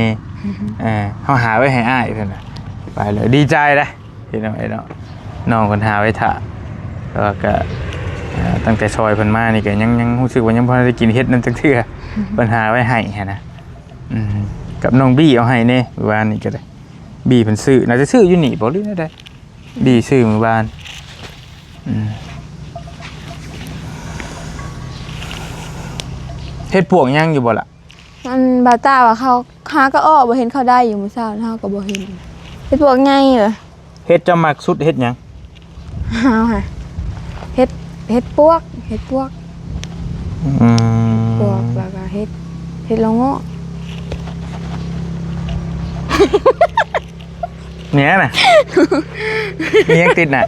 เฮาหาไว้ให้อ้ายเพิ่นน่ะไปเลยดีใจเด้พี่น้องไอ้เนาะน้องเพิ่นหาไว้ท่าแล้วก็ตั้งแต่ซอยเพิ่นมานี่ก็ยังรู้สึกว่ายังบ่ได้กินเฮ็ดนั่นจักเทื่อเพิ่นหาไว้ให้หั่นนะกับน้องบี้เอาให้แน่มื้อวานนี่ก็ได้บี้เพิ่นซื้อน่าจะซื้ออยู่นี่บ่หรือไดบี้ซื้อมื้อวานเฮ็ดปวกยังอยู่บ่ล่ะ มันบาตาว่าเขาหาก็อ้อบ่เห็นเขาได้อยู่มื้อเช้าเฮาก็บ่เห็นเป็นพวกไงเหรอ เฮ็ดจะมักสุดเฮ็ดหยัง เฮาค่ะเฮ็ดปวกปวกแล้วก็เฮ็ดละโงะ เนี่ยน่ะมียังติดน่ะ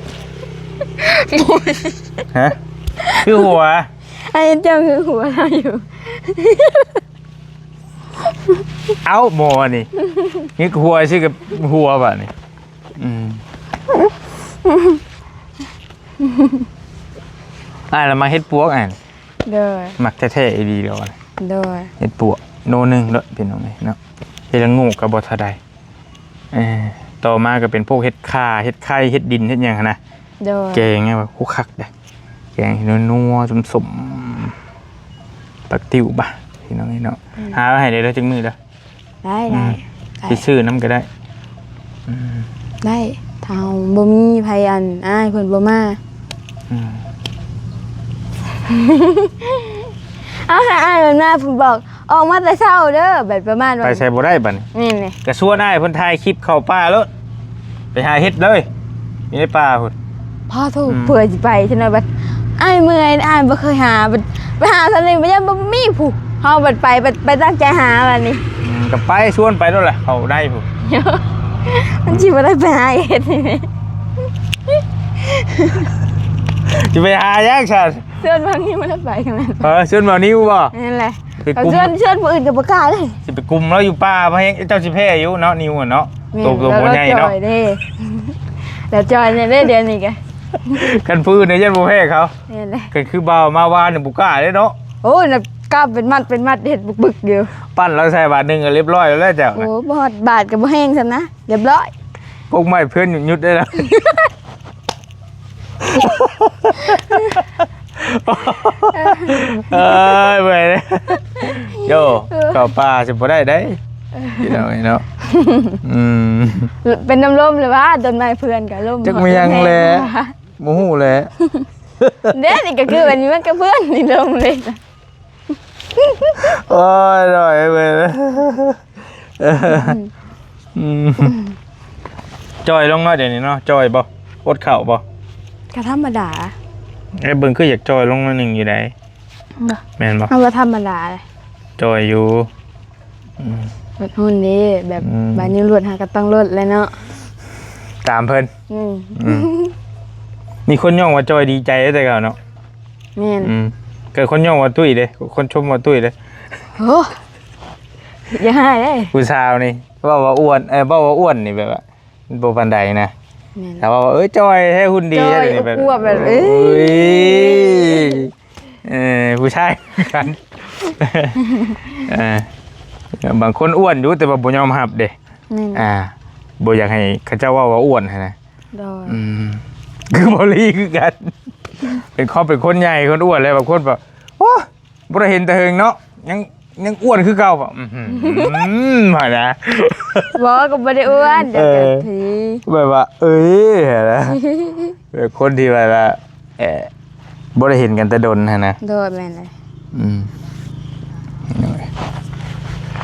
ฮะคือหัว ไอ้เจ้าคือหัวเราอยู่ เอ้าโมนี่นี่หัวชื่อกับหัวบ่นี่แล้วมาเฮ็ดปวกเด้อ มักแท้ๆอีดีแล้ว เด้อ เฮ็ดปวกโนนึงเด้อพี่น้องนี่เนาะเฮ็ดละงูก็บ่เท่าใดต่อมาก็เป็นพวกเฮ็ดข่าเฮ็ดไข่เฮ็ดดินเฮ็ดหยังนะ เด้อ แกงไงว่าคุกคักได้แกงนัวๆสมๆปักติ๋วบ่พี่น้องนี่เนาะหาไว้ให้ได้เด้อจังมื้อเด้อ ได้ สิซื้อน้ำก็ได้ ได้ เท่าบ่มีไผอันอ้ายเพิ่นบ่มา อืม เอาค่ะอ้ายเพิ่นมาเพิ่นบอกออกมาแต่เช้าเด้อแบบประมาณว่า ไปใส่บ่ได้บัดนี้ นี่ กระชวนอ้ายเพิ่นถ่ายคลิปเข้าป่าแล้วไปหาเฮ็ดเลยอยู่ในป่าพุ่น พ่อโทรเผื่อสิไปซั่นน่ะบัดอ้ายเมื่อยอ้ายบ่เคยหาบัดไปหาซั่นนี่บ่ยังบ่มีผู้เฮาบัดไปตั้งใจหาบัดนี้ ก็ไปชวนไปแล้วแหละเขาได้พุ่น มันสิบ่ได้ไปหาเฮ็ดนี่ จะไปหาย่างฉัน เชิญบางนี้มันไปกันนั้น ชวนบ่าวนิ้วบ่ นั่นแหละ ไป เขา กุม เชิญผู้อื่นก็บ่กล้าเลย สิไปกุมแล้วอยู่ป่าเพราะเจ้าสิแพ้อยู่เนาะนิ้วอะเนาะตัวบ่ใหญ่เนาะ แล้วจอยเนี่ยได้เดือนนี้กัน กันพื้นเนี่ยยันบ่แพ้เขา นี่แหละ ก็คือบ่าวมาวานเนี่ยบุกล้าเลยเนาะ โอ้ยน่ะกล้าเป็นมัดเฮ็ดบึกๆอยู่ ปั้นแล้วใส่บาทหนึงก็เรียบร้อยแล้วเจ้า โอ้บ่ฮอดบาทก็บ่แห้งซั่นนะเรียบร้อย พวกไม้เพื่อนหยุดได้แล้วเว้ยโยเข้าป่าสิบ่ได้ได้พี่น้องเนาะเป็นน้ำลมเลยว่าต้นไม้เพื่อนก็ลม จักมียังแลบ่ฮู้แล เด้นี่ก็คือวันนี้มันก็เพื่อนนี่ลมเลย โอ้ยหน่อยเว้ยจอยลงหน่อยเดี๋ยวนี้เนาะจอยบ่อดเข่าบ่ ก็ธรรมดา ไอ้เบิ่งคืออยากจอยลงมาหนึ่งอยู่ไหนแม่นบ่ เอาว่าธรรมดาเลย จอยอยู่ รถหุ่นนี่แบบบานนี้รถหาก็ต้องรถเลยเนาะ ตามเพิ่นมีคนย่องว่าจอยดีใจแต่เก่าเนาะ แม่น เกิดคนย่องว่าตุ้ยเด้คนชมว่าตุ้ยเด้ โอ้อย่าให้เด้ ผู้สาวนี่ว่าอ้วนว่าอ้วนนี่แบบว่าบ่ปานใดนะ แม่น แต่ว่าจอยให้หุ่นดี จอย นี่แบบ อ้วนแบบเอ้ย ผู้ชายกันบางคนอ้วนอยู่แต่ว่าบ่ยอมรับเด้ นี่ บ่อยากให้เขาเจ้าว่าอ้วนนะ โดย คือบ่ลีคือกันเป็นคนใหญ่คนอ้วนเลยบางคนแบบโอ้บ่ได้เห็นแต่เฮิงเนาะยังอ้วนคือเก่าป่ะมานะ บอกก็บ่ได้อ้วนเดี๋ยวจะที แบบว่าเห็นนะเป็นคนที่แบบว่าบ่ได้เห็นกันแต่ดนนะ โดยแม่นเลย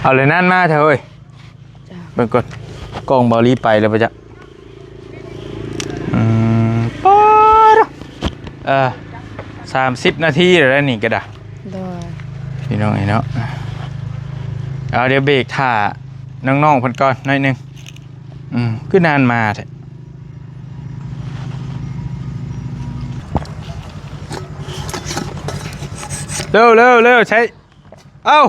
เอาเลยนั่นมาเถอะเว้ยเบิ่งก่อนกล้องบ่รีไปแล้วปะจ๊ะ30 นาทีแล้วนี่ก็ได้ โดย พี่น้องไอ้เนาะเอาเดี๋ยวเบรกท่าน้องๆเพิ่นก่อนหน่อยหนึงคือนานมาแท้เร็วใช้เอ้า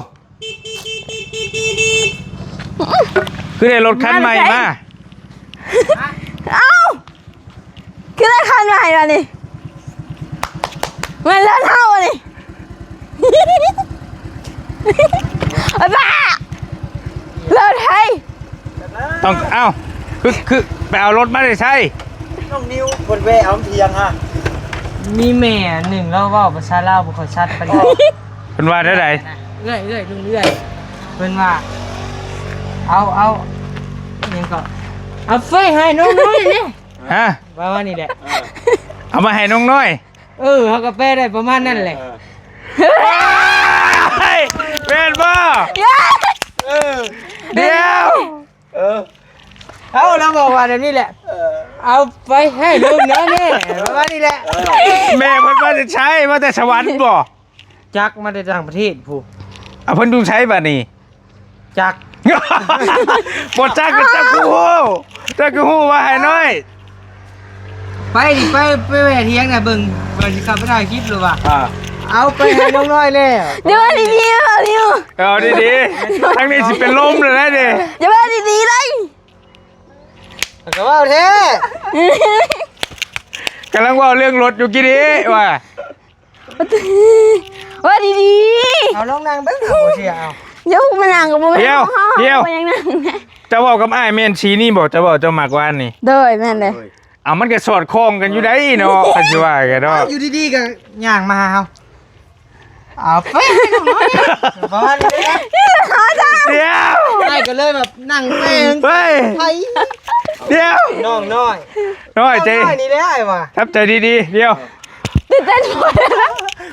คือได้รถคันใหม่มา เอ้าคือได้คันใหม่แล้วนี่มันเลื่อนเท่านี่บ้าเลื่อนไทย ต้องเอ้าคือไปเอารถมาได้ใช่ น้องนิ้วคนแวะเอาเทียงฮะมีแม่หนึ่งแล้วว่าภาษาลาวบ่ค่อยชัดปานใด เพิ่นว่าได้ได เรื่อยลุงเรื่อยเพิ่นว่าเอายังก็เอาไฟให้น้องน้อยนี่ ฮะ ว่านี่แหละ เอามาให้น้องน้อย เขาก็แปลได้ประมาณนั้นแหละ เป็นบ่เดี๋ยว เอาเราบอกว่าเดี๋ยวนี้แหละเอาไฟให้ลุงนะนี่ประมาณนี้แหละ แม่เพิ่นว่าจะใช้มาแต่สวรรค์บ่ จักมาได้ต่างประเทศผู้ เอาเพิ่นดูใช้บัดนี้ จัก บ่จักก็จักกูฮู้จักกูฮู้ว่าให้น้อย ไปดิไปแหวะเทียงน่ะเบิ่งสิขับไปได้คลิปหรือว่าเอาไปให้น้องน้อยแล้ว เดี๋ยวมาดีๆมาดิว เอาดีๆทั้งนี้สิเป็นลมเลยนะดิ เดี๋ยวมาดีๆเลย ก็ว่าแท้ กำลังว่าเรื่องรถอยู่กี่นี้ว่า ว่าดี เอาน้องนางเบิ่งเอาเสียเอา ๆเดี๋ยวมานั่งกับผม เดี๋ยว ยังนั่ง จะบอกกับอ้ายแม่นชีนี่บอกจะบอกเจ้าหมักวานนี่ โดยแม่นเลย เอามันก็สอดคล้องกันอยู่ได้เนาะคันสิว่ากันเนาะ อยู่ดีๆก็ย่างมาเอาไปให้น้องน้อยประมาณนี้นะ เดี๋ยว ได้ก็เลยแบบนั่งเอง เฮ้ย ไป เดี๋ยว น้องน้อย น้อยใจ น้อยนี่แหละไอ้ว่ะ ทับใจดีๆเดี๋ยว ตื่นเต้นหมดเลยนะ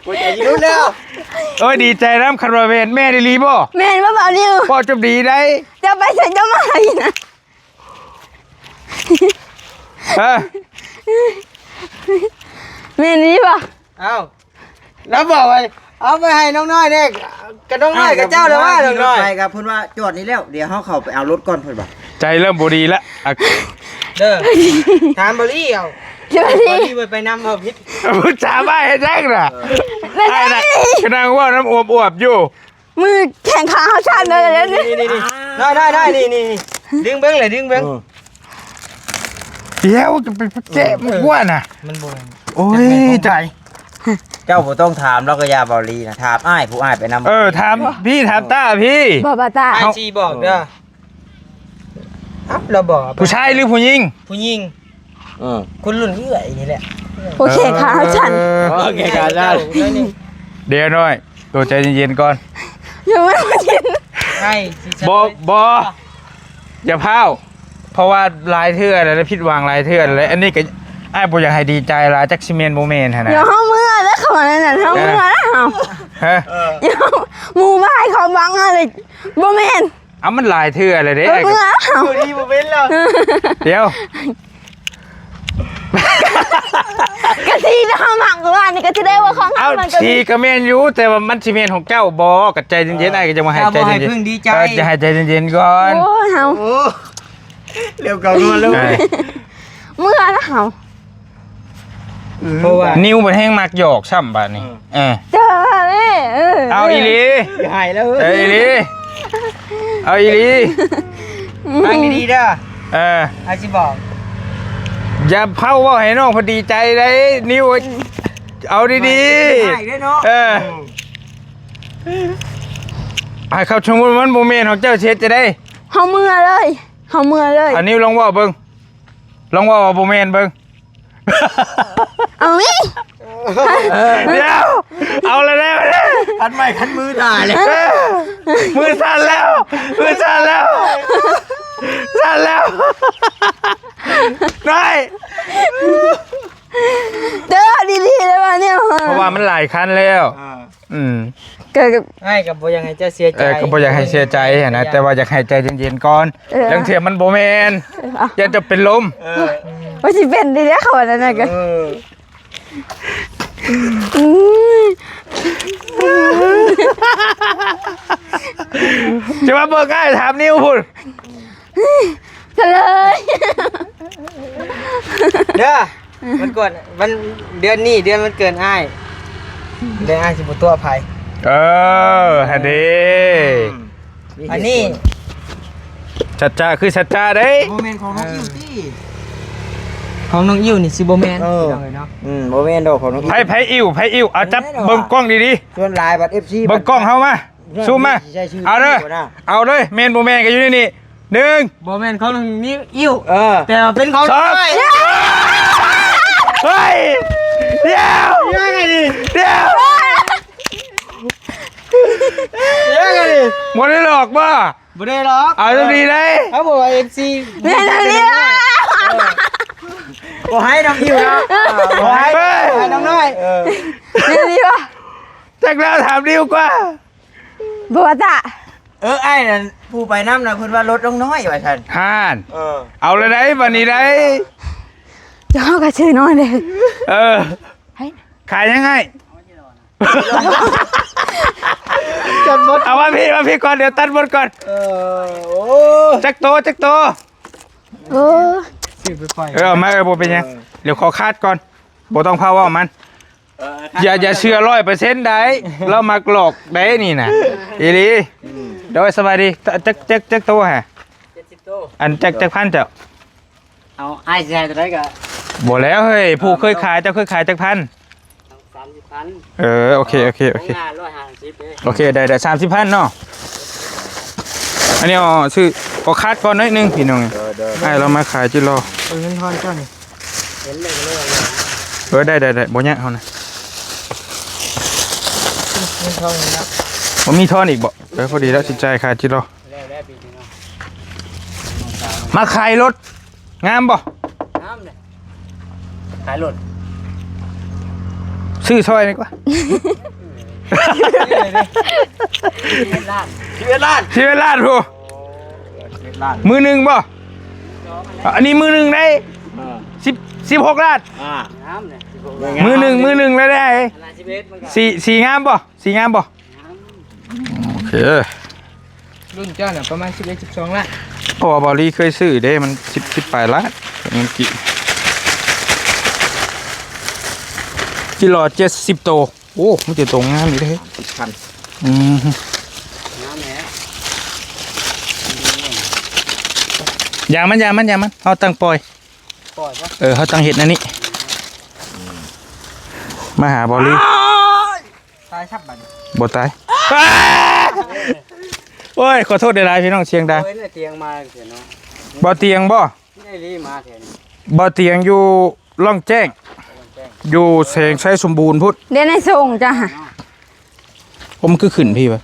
กูใจรู้แล้ว โอ้ยดีใจน้ำคาราเวนแม่ได้รีบ่ แม่นว่าเบานิว พ่อจบดีได้ จะไปใส่เจ้ามาอีกนะ เออ แม่นนี่ป่ะ เอ้าแล้วบอกไปเอาไปให้น้องน้อยเนี่ยกับน้องน้อยกับเจ้าเลยว่าน้องน้อย ไปครับเพิ่นว่าจอดนี่แล้วเดี๋ยวเฮาเข้าไปเอารถก่อนเพิ่นว่า ใจเริ่มบ่ดีละอ่ะ เด้อถามบรี่เอา เจ้า บ ที่ รี่ไปนำเอาพิษ พูดจาบ้าให้แจ้งน่ะไอ้น่ะกำลังว่าน้ำอวบๆอยู่ มือแข่งขาเขาชันเลยแล้วนี่ นี่ได้นี่ดึงเบิ้งเลยดึงเบิ้ง เดี๋ยวจะไปแจ้มันว่าน่ะ มันบ่ โอ้ยใจ เจ้าบ่ต้องถามแล้วก็อย่าเบาลีนะถามอ้ายผู้อ้ายไปนำ ถามพี่ถามต้าพี่ บอบาตา ไอจีบอกเด้อครับเราบอก ผู้ชายหรือผู้หญิง ผู้หญิงคุณรุ่นที่ไหนนี่แหละ โอเคขาเขาชัน โอเคครับได้ เดี๋ยวหน่อยตัวใจเย็นๆก่อน ยังไม่มาชิน ใช่ บอย่าพาวเพราะว่าลายเทื่อแล้วผิดหวังลายเทื่อแล้วอันนี้ก็ไอ้บ่อยากให้ดีใจลายจักซิเมนโมเมนต์หั่นน่ะ เดี๋ยวเขาเมื่อแล้วเขาอะไรน่ะเขาเมื่อแล้วเขา ฮะ เดี๋ยวหมูมาให้เขาบังอะไรบ่แม่น เอามันลายเทื่อเลยเด้ เมื่อแล้วเขา อยู่ดีบ่เป็นแล้ว เดี๋ยว กะทิจะเขาหมักว่านี่ก็จะได้ว่าของ เอา เขามันก็ ทีก็แม่นอยู่แต่ว่ามันซิเมนของเจ้าบ่กับใจเย็นๆไอ้ก็จะมาให้ใจเย็น เพิ่งดีใจ จะให้ใจเย็นๆก่อน โอ้เขา โอ้เร็วเก่านวลแล้ว ใช่ เมื่อแล้วเขา เพราะว่า นิ้วมันแห้งมากหยอกช่ำบาดนี้เจอเลย เอาอีหลี หายแล้ว เอาอีหลีเอาอีหลี ฟังดีๆเด้อ อาชิบอก อย่าเผาว่าให้น้องพอดีใจได้นิ้วเอาดี หายด้วยเนาะ ให้เขาชมมันโมเมนต์ของเจ้าเช็ดจะได้ เขาเมื่อเลยเขาเมื่อเลย อันนี้ลองว่าเบิ้งลองว่าโมเมนต์เบิ้ง เอามิ เดี๋ยวเอาเลยได้ไหม คันไม้คันมือถ่ายเลย มือสั่นแล้วมือสั่นแล้วสั่นแล้วได้ เจอดีๆเลยว่ะเนี่ย เพราะว่ามันหลายคันแล้วเกิดกับ ให้กับบ่ยังไงจะเสียใจ ก็บ่อยากให้เสียใจนะแต่ว่าอยากให้ใจเย็นๆก่อนเรื่องเทียมมันโมเมนอย่าจะเป็นลม ว่าสิเป็นดีแล้วเขาอันนั้นน่ะก็ม จะมาเบิกง่ายถามนิ้วพุ่น เฉลย เด้อมันก่อนวันเดือนนี้เดือนมันเกินอ้ายเดือนอ้ายสิบ่ตัวภัย ฮะดี อันนี้ ชัดจ้าคือชัดจ้าเด้ โมเมนต์ของน้องอิวตี้ของน้องอิวนี่สิบ่แม่นพี่น้องเอ้ยเนาะ บ่แม่นดอกของน้อง ไผอิ่วเอาจับเบิ่งกล้องดี ส่วนลายบัตร FC ๆเบิ่งกล้องเฮามาซูมมาเอาเลยเอาเลยเมนบ่แม่นก็อยู่นี่1 บ่แม่นของน้องอิวแต่ว่าเป็นของ 2 น้อย เฮ้ยเดี๋ยว ยังไงดิ เดี๋ยว ยังไงดิ บ่ได้หลอกบ่ บ่ได้หรอก เอาดีๆเลย เขาบอกว่า FC แม่นเลย บ่ให้น้องอิวนะบ่ให้น้องน้อย นี่ดีป่ะ จักแล้วถามดิวกว่า บัวตา ไอ้นั่นผู้ไปน้ำน่ะเพิ่นว่ารถน้องน้อยว่าซั่น ห่านเอาเลยได้บัดนี้ได้ จะเข้ากับชื่อน้อยเลย ขายยังไง จัดหมด เอามาพี่ก่อนเดี๋ยวตัดหมดก่อน โอ้ จักโต โอ้ สิไปปล่อย เอามาบ่เป็นยังเดี๋ยวขอคาดก่อนบ่ต้องพาว่ามันอย่าเชื่อ100%ได้เรามักหลอกได้นี่น่ะอีหลีโดยสบายดีจักโตฮะ 70โต อันจักพันเจ้า เอาอ้ายสิให้เท่าไหร่ก็ บ่แล้วเฮ้ยผู้เคยขายเจ้าเคยขายจักพัน 30,000 โอเค 150เด้ โอเคได้30,000เนาะอันนี้ซื้อขอคาดก่อนหน่อยนึงพี่น้องให้เรามาขายจิรอ เงินทอนเจ้านี่เห็นเลยก็เลย ได้บ่ยากเฮานะ เงินทอนนี่นะ บ่มีทอนอีกบ่พอดีแล้วสิจ่ายค่าจิรอ แล้วปีนี้เนาะ มาขายรถ งามบ่ น้ำเลยขายรถ ซื้อซอยดีกว่า ชีวิตล้าน ชีวิตลาดผู้ ชีวิตล้าน มือหนึ่งบ่อันนี้มือหนึ่งได้16 ล้าน น้ำเลย มือหนึ่งแล้วได้ มันก็ สีงามบ่สีงามบ่โอเค รุ่นเจ้าน่ะประมาณ11 12ล้าน เพราะว่าบอลลี่เคยซื้อเด้มัน10 18 ล้านมันกิโล70 โตโอ้มันจะตรงงามอยู่เด้ พัน น้ำแหน่ อย่ามันเขาตั้งปล่อย ปล่อยปะ เขาตั้งเห็ดนั่นนี่มาหาบอลลี่ ตายชับบัดนี้ บ่ตายโอ้ยขอโทษได้หลายพี่น้องเชียงดัง เว้นแต่เตียงมาเสียเนาะ บ่เตียงบ่ ได้รีมาแทน บ่เตียงอยู่ล่องแจ้งอยู่แสงใช้สมบูรณ์พุทธ เดี๋ยวในส่งจ้ะ ผมคือขึ้นพี่วะ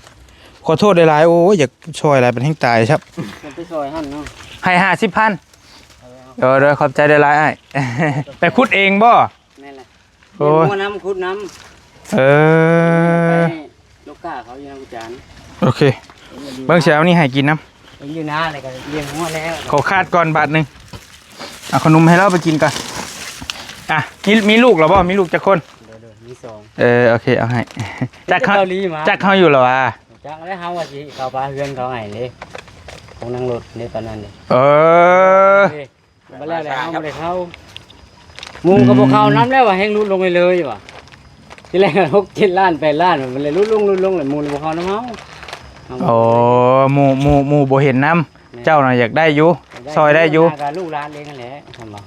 ขอโทษได้หลายโอ้ยอยากช่วยอะไรเป็นแห่งตายครับ จะไปซอยหั่นเนาะ ให้50,000เด้อขอบใจได้หลายอ้าย ไปขุดเองบ่ แม่นแหละ โอ้ย หัวน้ำคุดน้ เอ ำ อ ให้ลูกก้าเขาอยู่น้ำกุจาน โอเคเบิ่งเช้านี่ให้กินน้ อยู่น้าอะไรกันเลี้ยงหัวแล้ว ำขอคาดก่อนบาทหนึงเอาขนมให้เราไปกินก่อนอ่ะมีลูกเหรอบ่มีลูกจักคน เดี๋ยวมีสอง โอเคเอาให้ จักเขา เกาหลีมา จักเขาอยู่เหรอวะ จักแล้วเฮาว่าสิเขาพาเฮือนเขาให้เด้ของนั่งรถในตอนนั้นเด้ เออ มาแล้วเฮาบ่ได้เข้ามุงก็บ่เข้าน้ำแล้วว่าแห้งรุดลงไปเลยว่ะทีแรก6 7ล้าน8ล้านมันเลยรุดลงเลยมูลบ่เข้าน้ำเฮา โอ้หมู่บ่เห็นน้ำเจ้าน่ะอยากได้อยู่ซอยได้อยู่ กับลูกหลานเองนั่นแหละทำบ่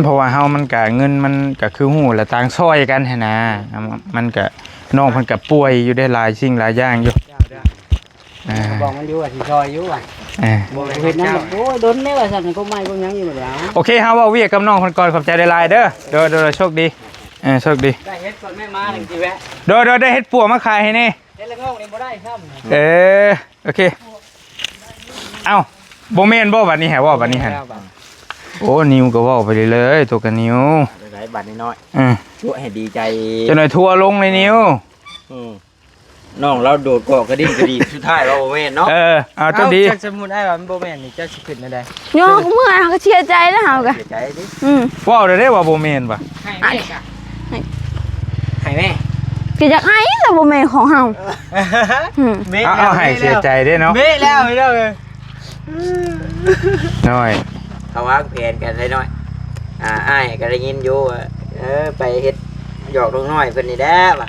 เพราะว่าเฮามันก็เงินมันก็คือหูและต่างซอยกันหั้นนะมันก็น้องเพิ่นก็ป่วยอยู่ได้หลายสิ่งหลายอย่างอยู่อ่า บอกมันอยู่ว่าสิซอยอยู่ว่ะ อ่า บ่เฮ็ดนำโอ้ยดนแน่ว่าซั่นก็ไม่ก็ยังอยู่แล้ว โอเคเฮาเว้าเวียกกับน้องเพิ่นก่อนขอบใจหลายๆเด้อเด้อโชคดีโชคดี ได้เฮ็ดก่อนแม่มาจังสิแวะ เด้อได้เฮ็ดปัวมาขายให้แน่ เฮ็ดละงอกนี่บ่ได้ซ้ำ โอเคเอ้าบ่แม่นบ่บัดนี้แฮะว่าบัดนี้หั่นโอ้นิวก็เว้าไปเลยๆตัวกันนิว หลายบาทน้อย อือ ๆช่วยให้ดีใจ จะหน่อยทัวร์ลงเลยนิว น้องเราโดดเกาะกระดิ่งกระดิ่งสุดท้ายเราแม่นเนาะ เอาเจ้าดี สมมุติไอ้ว่ามันบ่แม่นนี่เจ้าสิขึ้นได้ โยกเมื่อยเขาก็เชียร์ใจแล้วเฮาก็ เสียใจดิ ว้าวได้ว่าบ่แม่นป่ะ ให้แม่กะให้แม่ ก็อยากให้แต่บ่แม่นของเฮาอืม เอาให้เสียใจได้เนาะ เบ้แล้วไม่ได้เลย น้อย เขาวางแผนกันได้น้อยอ้ายก็ได้ยินอยู่ว่าไปเฮ็ดหยอกน้อยเพิ่นนี่แหละว่ะ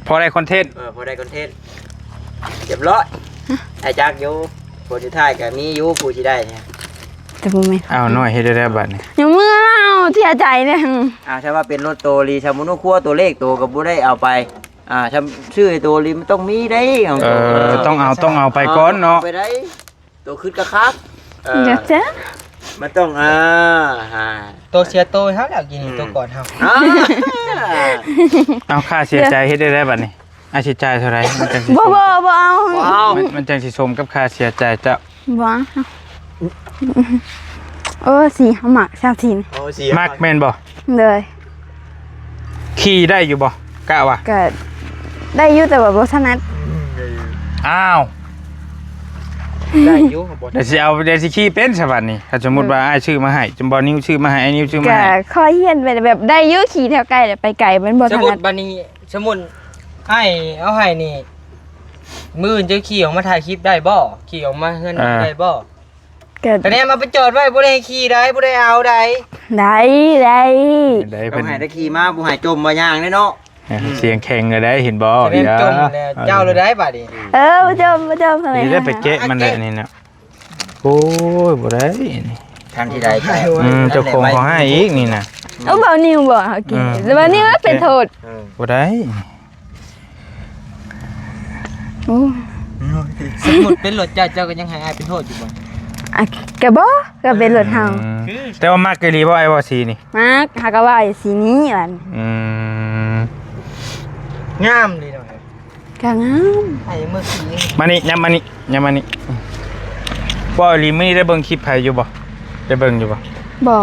พอได้คอนเทนต์ พอได้คอนเทนต์เรียบร้อยไอ้จักอยู่ผู้สุดท้ายก็มีอยู่ผู้ที่ได้เนี่ย แต่บ่แม่น เอาน้อยเฮ็ดได้บัดนี้ อย่าเมื่อเราเสียใจเนี่ย ถ้าว่าเป็นรถโตรีชามุนุครัวตัวเลขตัวก็บ่ได้เอาไปชำชื่อไอ้ตัวรีมันต้องมีได้ของ ต้องเอาไปก่อนเนาะ ไปได้ตัวขึ้นกระคัก อยากจะ มันต้องตัวเสียโตเฮาแล้วกินตัวก่อนเฮา เอาค่าเสียใจเฮ็ดได้บัดนี้อาสิจ่ายเท่าไหร่มันจังสิ บ่เอา มันจังสิสมกับค่าเสียใจเจ้า บ่สิเฮามักชาวถิ่น มักแม่นบ่ เลย ขี่ได้อยู่บ่กะว่า ก็ได้อยู่แต่ว่าบ่ถนัด อ้าว ได้อยู่บ่ เดี๋ยวสิขี่เป็นซะบัดนี้ถ้าสมมุติว่าอ้ายชื่อมาให้จำบ่นิ้วชื่อมาให้ไอ้นิ้วชื่อมา ก็ ให้ คอยเฮียนไปแบบได้อยู่ขี่แถวไกลไปไกลมันบ่ ส ถ มุ นั ด ด บัดนี้สมุดให้เอาให้นี่มื้อจะขี่ออกมาถ่ายคลิปได้บ่ขี่ออกมาเฮือนได้บ่ ก็ แต่เนี่ยมาไปจอดไว้บ่ได้ขี่ได้บ่ได้เอาได้ ได้ ได้ เพิ่ เพิ่ น น ให้ได้ขี่มาผู้ให้จมมาย่างได้เนาะ เสียงแข่งก็ได้เห็นบ่ จะเล่นจมแล้วเจ้าเลยได้บัดนี้ บ่เจอทำไม นี่ได้ไปเกะมันได้นี่นะโอ้ยบ่ได้นี่ ทันที่ใดก็ เจ้าของเขาให้อีกนี่นะ เบานิวบ่เฮากินแล้วบ่นิวเป็นโทษ บ่ได้ โอ้ สมุดเป็นรถเจ้าก็ยังให้อายเป็นโทษอยู่บ่ ก็บ่ก็เป็นรถเฮา แต่ว่ามักกะลีบ่ไอ้ว่าสีนี่ มักหาก็ว่าสีนี้ล่ะ งามเลยเนาะ ก็งาม ให้มือขี่ มานี่ยามมานี่ว่าอีหลีมื้อนี้ได้เบิ่งคลิปไผอยู่บ่ ได้เบิ่งอยู่บ่ บ่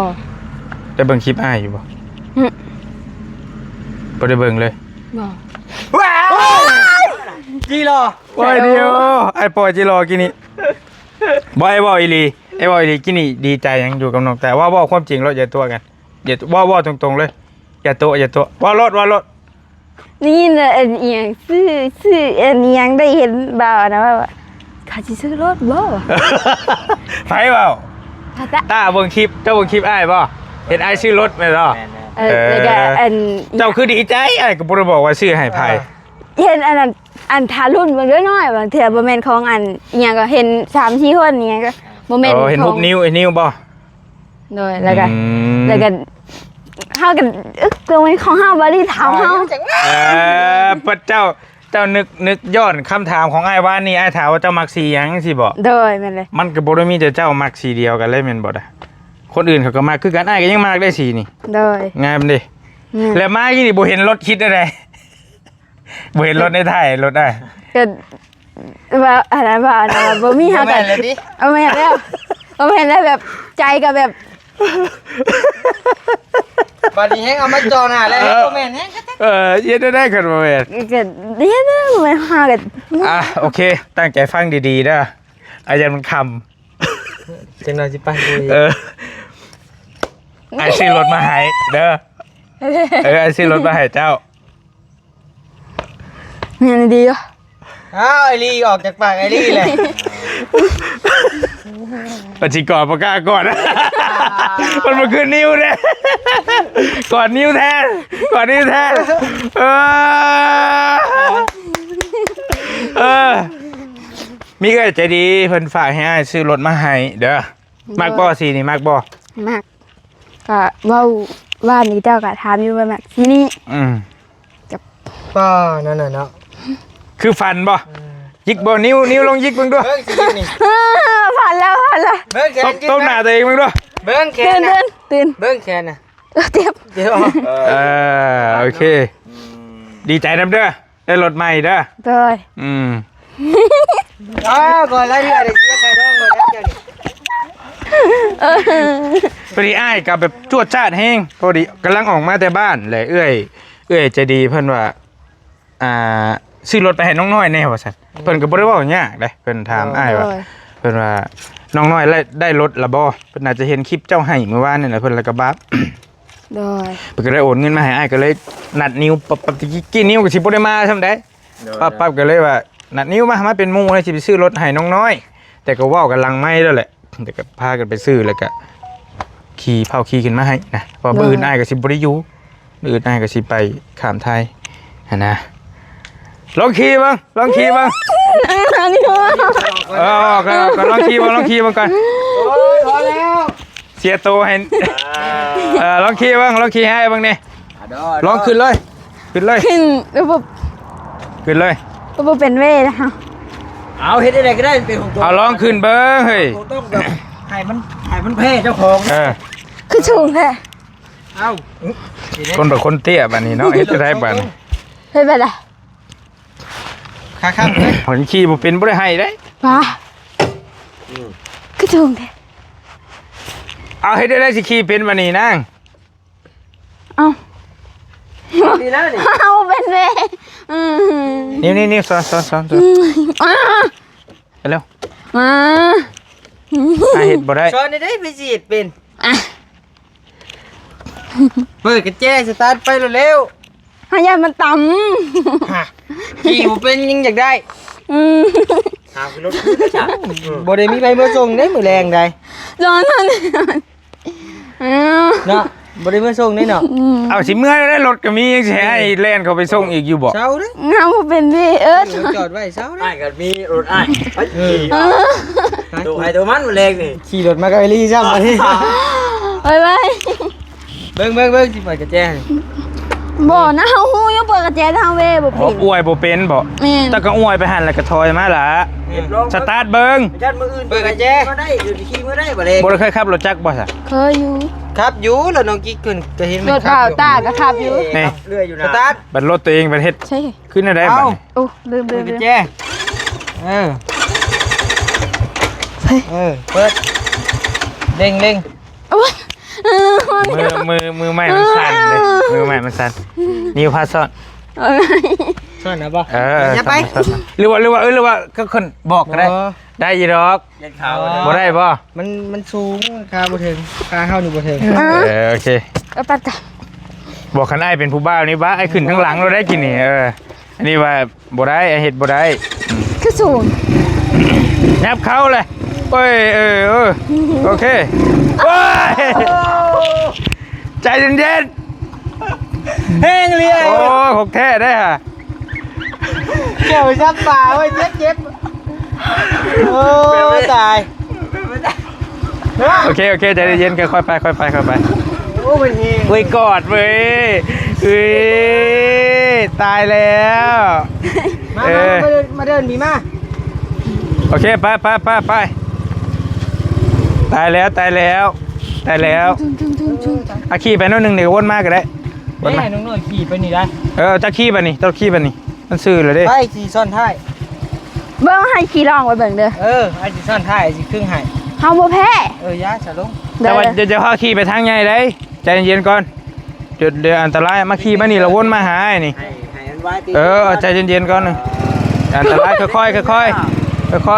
ได้เบิ่งคลิปอ้ายอยู่บ่บ่ได้เบิ่งเลย บ่ ว้าวจีรอ ว้ายเดียวไอ้ปอยจิรอกินนี่บ่ไอ้บ่อีหลีไอ้บ่อีหลีกินนี่ดีใจยังอยู่กับน้องแต่ว่าความจริงเราอย่าตัวกันอย่าว่าตรงๆเลยอย่าตัวว่ารถ นี่น่ะอันเอียงซื้ออันเอียงได้เห็นบ่าวนะว่าเขาสิซื้อรถบ่ ไผเปล่า ถ้าตะ ตาเบิ่งคลิปเจ้าเบิ่งคลิปอ้ายบ่เห็นอ้ายชื่อรถแม่นบ่ แล้วก็อัน เจ้าคือดีใจอ้ายก็บ่ได้บอกว่าชื่อให้ไผ เห็นอันนั้นอันทารุ่นเบิ่งน้อยๆบางเทื่อบ่แม่นของอันอีหยังก็เห็น3-4คนอีหยังก็บ่แม่น เห็นรูปนิ้วไอ้นิ้วบ่ โดยแล้วก็ อืม เฮากันตัวมันของเฮาบ่ได้ถามเฮา พระเจ้านึกย้อนคำถามของอ้ายว่านี่อ้ายถามว่าเจ้ามักสีหยังสิบ่ โดยแม่นเลย มันก็บ่ได้มีแต่เจ้ามักสีเดียวกันเลยแม่นบ่ล่ะคนอื่นเขาก็มักคือกันอ้ายก็ยังมักได้สีนี่ โดย งามเด้แล้วมาอีนี่บ่เห็นรถคิดอะไร บ่เห็นรถในไทยรถได้ ก็ว่าอะไรว่าบ่มีเฮากันเอาแม่นแล้วเอาแม่นแล้วแบบใจก็แบบ บัดนี้แฮงเอามาจอหน้าแล้วบ่แม่นแฮง เย็นได้กันบ่แม่น ก็เดี๋ยวนะมันเฮากัน โอเค ตั้งใจฟังดีๆเด้ออาจารย์มันคำ จังได๋สิไปคุย ไอ้ซื้อรถมาให้เด้อไอ้ซื้อรถมาให้เจ้า แม่นดีอ่ะ อ้าวไอ้ลีออกจากปากไอ้ลีเลย ปัจจิกรประกาศก่อนนะ มันมาคืนนิ้วเนี่ยก่อนนิ้วแทนมีก็ใจดีเพิ่นฝากให้อ้ายซื้อรถมาให้เด้อมากบ่สีนี่มากบ่ มากก็เว้าว่านี่เจ้าก็ถามอยู่ว่าแบบที่นี่ ป้านั่นน่ะเนาะ คือฟันบ่ยิกบ่นิ้วลองยิกเบิ่งด้วย เบิ่งสินี่ ผ่านแล้ว เบิ่งแขน ต้องหน้าตัวเองเบิ่งด้วย เบิ่งแข ตื่ น น น่ะ ตื่น เบิ่งแขนน่ะ เจ็บ เดี๋ยว โอเค ดีใจนำเด้อได้รถใหม่เด้อ โดย ก่อนแล้วที่อะไรเสียใครร้องเลยแล้วเดี๋ยวนี้ พอดีอ้ายกับแบบจวดจ้าดแห้งพอดีกำลังออกมาแต่บ้านเลยเอื้อยใจดีเพิ่นว่าซื้อรถไปให้น้องน้อยแน่ว่าซั่นเพิ่นก็บ่ได้เว้ายากเด้เพิ่นถามอ้ายว่าเพิ่นว่าน้องน้อยได้รถละบ่เพิ่นน่าจะเห็นคลิปเจ้าให้เมื่อวานนี่แหละเพิ่นแล้วก็บับ โดย เพิ่นก็เลยโอนเงินมาให้อ้ายก็เลยนัดนิ้วปั๊บกี้นิ้วก็สิบ่ได้มาซำใดปั๊บก็เลยว่านัดนิ้วมาเป็นหมู่เลยสิไปซื้อรถให้น้องน้อยแต่ก็เว้ากันหลังไม้แล้วแหละแต่ก็พากันไปซื้อแล้วก็ขี่ขึ้นมาให้นะเพราะมื้ออื่นอ้ายก็สิบ่ได้อยู่มื้ออื่นอ้ายก็สิไปข้ามไทยหั่นนะลองขี่บ้าง อันนี้ว่า ก็ลองขี่บ้างก่อน โอ้ยพอแล้ว เสียตัวให้ลองขี่บ้างให้บ้างนี่ลองขึ้นเลย ขึ้นระบบ ขึ้นเลย เป็นเวทนะคะ เอาเฮ็ดได้ก็ได้เป็นของตัว เอาลองขึ้นเบิ้งเฮ้ย ต้องแบบให้มันแพ้เจ้าของ คือสูงแท้ เอ้า คนแบบคนเตี้ยบัดนี้เนาะเฮ็ดจะได้บัดนี้ เฮ้ยไปละ ครับ ผลขี่บ่เป็นบ่ได้ให้ได้ ว้าคือสูงแท้ เอาเฮ็ดได้สิขี่เป็นบัดนี้นาง เอ้า ดีแล้วนี่ เอาเป็นเวท นี่สอนไปเร็วเฮ็ดบ่ได้ ช้อนได้ไปสิเป็นเปิดกระแจสตาร์ทไปเร็ว หายามันต่ ขี่บ่เป็นยังอยากได้ ำ หาคือรถจักบ่ได้มีไปเมื่อส่งได้มื้อแรงใด ร้อนนั่น เนาะบ่ได้เมื่อส่งได้เนาะ เอาสิเมื่อได้รถก็มียังสิให้แล่นเข้าไปส่งอีกอยู่บ่ เช้าเด้ เงาเป็นเวท จอดไว้เช้าเด้ อ้ายก็มีรถอ้ายตัวไอ้ตัวมันแรงนี่ ขี่รถมากับไอ้ลี่ซ้ำมาที่ ไปไป เบิ่งสิเปิดกระแจ บ่นะเฮาฮู้อยู่เปิดกระแจทางเวบ่เป็น อวยบ่เป็นบ่ แม่น แต่ก็อวยไปหันแล้วก็ถอยมาล่ะสตาร์ทเบิ่ง จัดมืออื่น เปิดกระแจ มาได้อยู่ที่ขี่มาได้บ่แรง บ่ได้เคยขับรถจักรบ่ซะ เคยอยู่ ครับอยู่แล้วน้องกิ๊กขึ้นก็เห็น ร มัน ถเปล่าตาก็ขับอยู่ นี่ เรื่อยอยู่ ส นะ ตาร์ท บัดรถตัวเองบัดเฮ็ด ใช่ ขึ้นได้บัดนี้ โอ้ลืม เปิดกระแจเปิดเร่ง โอ้ย มือใหม่มันสั่นเลยมือใหม่มันสั่นนิ้วพาซ่อน เอาไง ซ่อนนะบ่ อย่าไปหรือว่าก็คนบอกก็ได้ได้ยีดอกบ่ได้บ่ มันสูงคาบ่ถึงคาเฮานี่บ่ถึง โอเค เอาปัดกัน บอกคันไอ้เป็นผู้บ้านี่บ้าไอ้ขึ้นข้างหลังเราได้กินนี่อันนี้ว่าบ่ได้ไอ้เฮ็ดบ่ได้ คือสูง ยับเข้าเลยโอ้ยโอเคโอ้ยใจเย็น แห้งเลย ๆโอ้ของแท้ได้ฮะ เกี่ยวซับป่าไว้เจ็บโอ้ตาย โอเคใจเย็นๆค่อยๆไป โอ้มันเฮง เว้ยกอดเว้ยตายแล้ว มาเดินมีมา โอเคไปตายแล้วอาขี่ไปโน่นหนึ่งเดี๋ยววนมากก็ได้วนมา ให้น้องหน่อยขี่ไปนี่ได้ จะขี่ไปนี่ต้องขี่ไปนี่มันซื่อเลยเด้ ไปขี่ซ่อนท้าย เบิ่งให้ขี่ลองไว้เบิ่งเด้อ ไอ้สิซ่อนท้ายสิครึ่งให้ เฮาบ่แพ้ ย่าสะลง แต่ว่าเดี๋ยวพาขี่ไปทางใหญ่เลยใจเย็นๆก่อนจุดเดี๋ยวอันตรายมาขี่มานี่เราวนมาหาไอ้นี่ ให้มันไว้ตี ใจเย็นๆก่อนอันตรายค่อ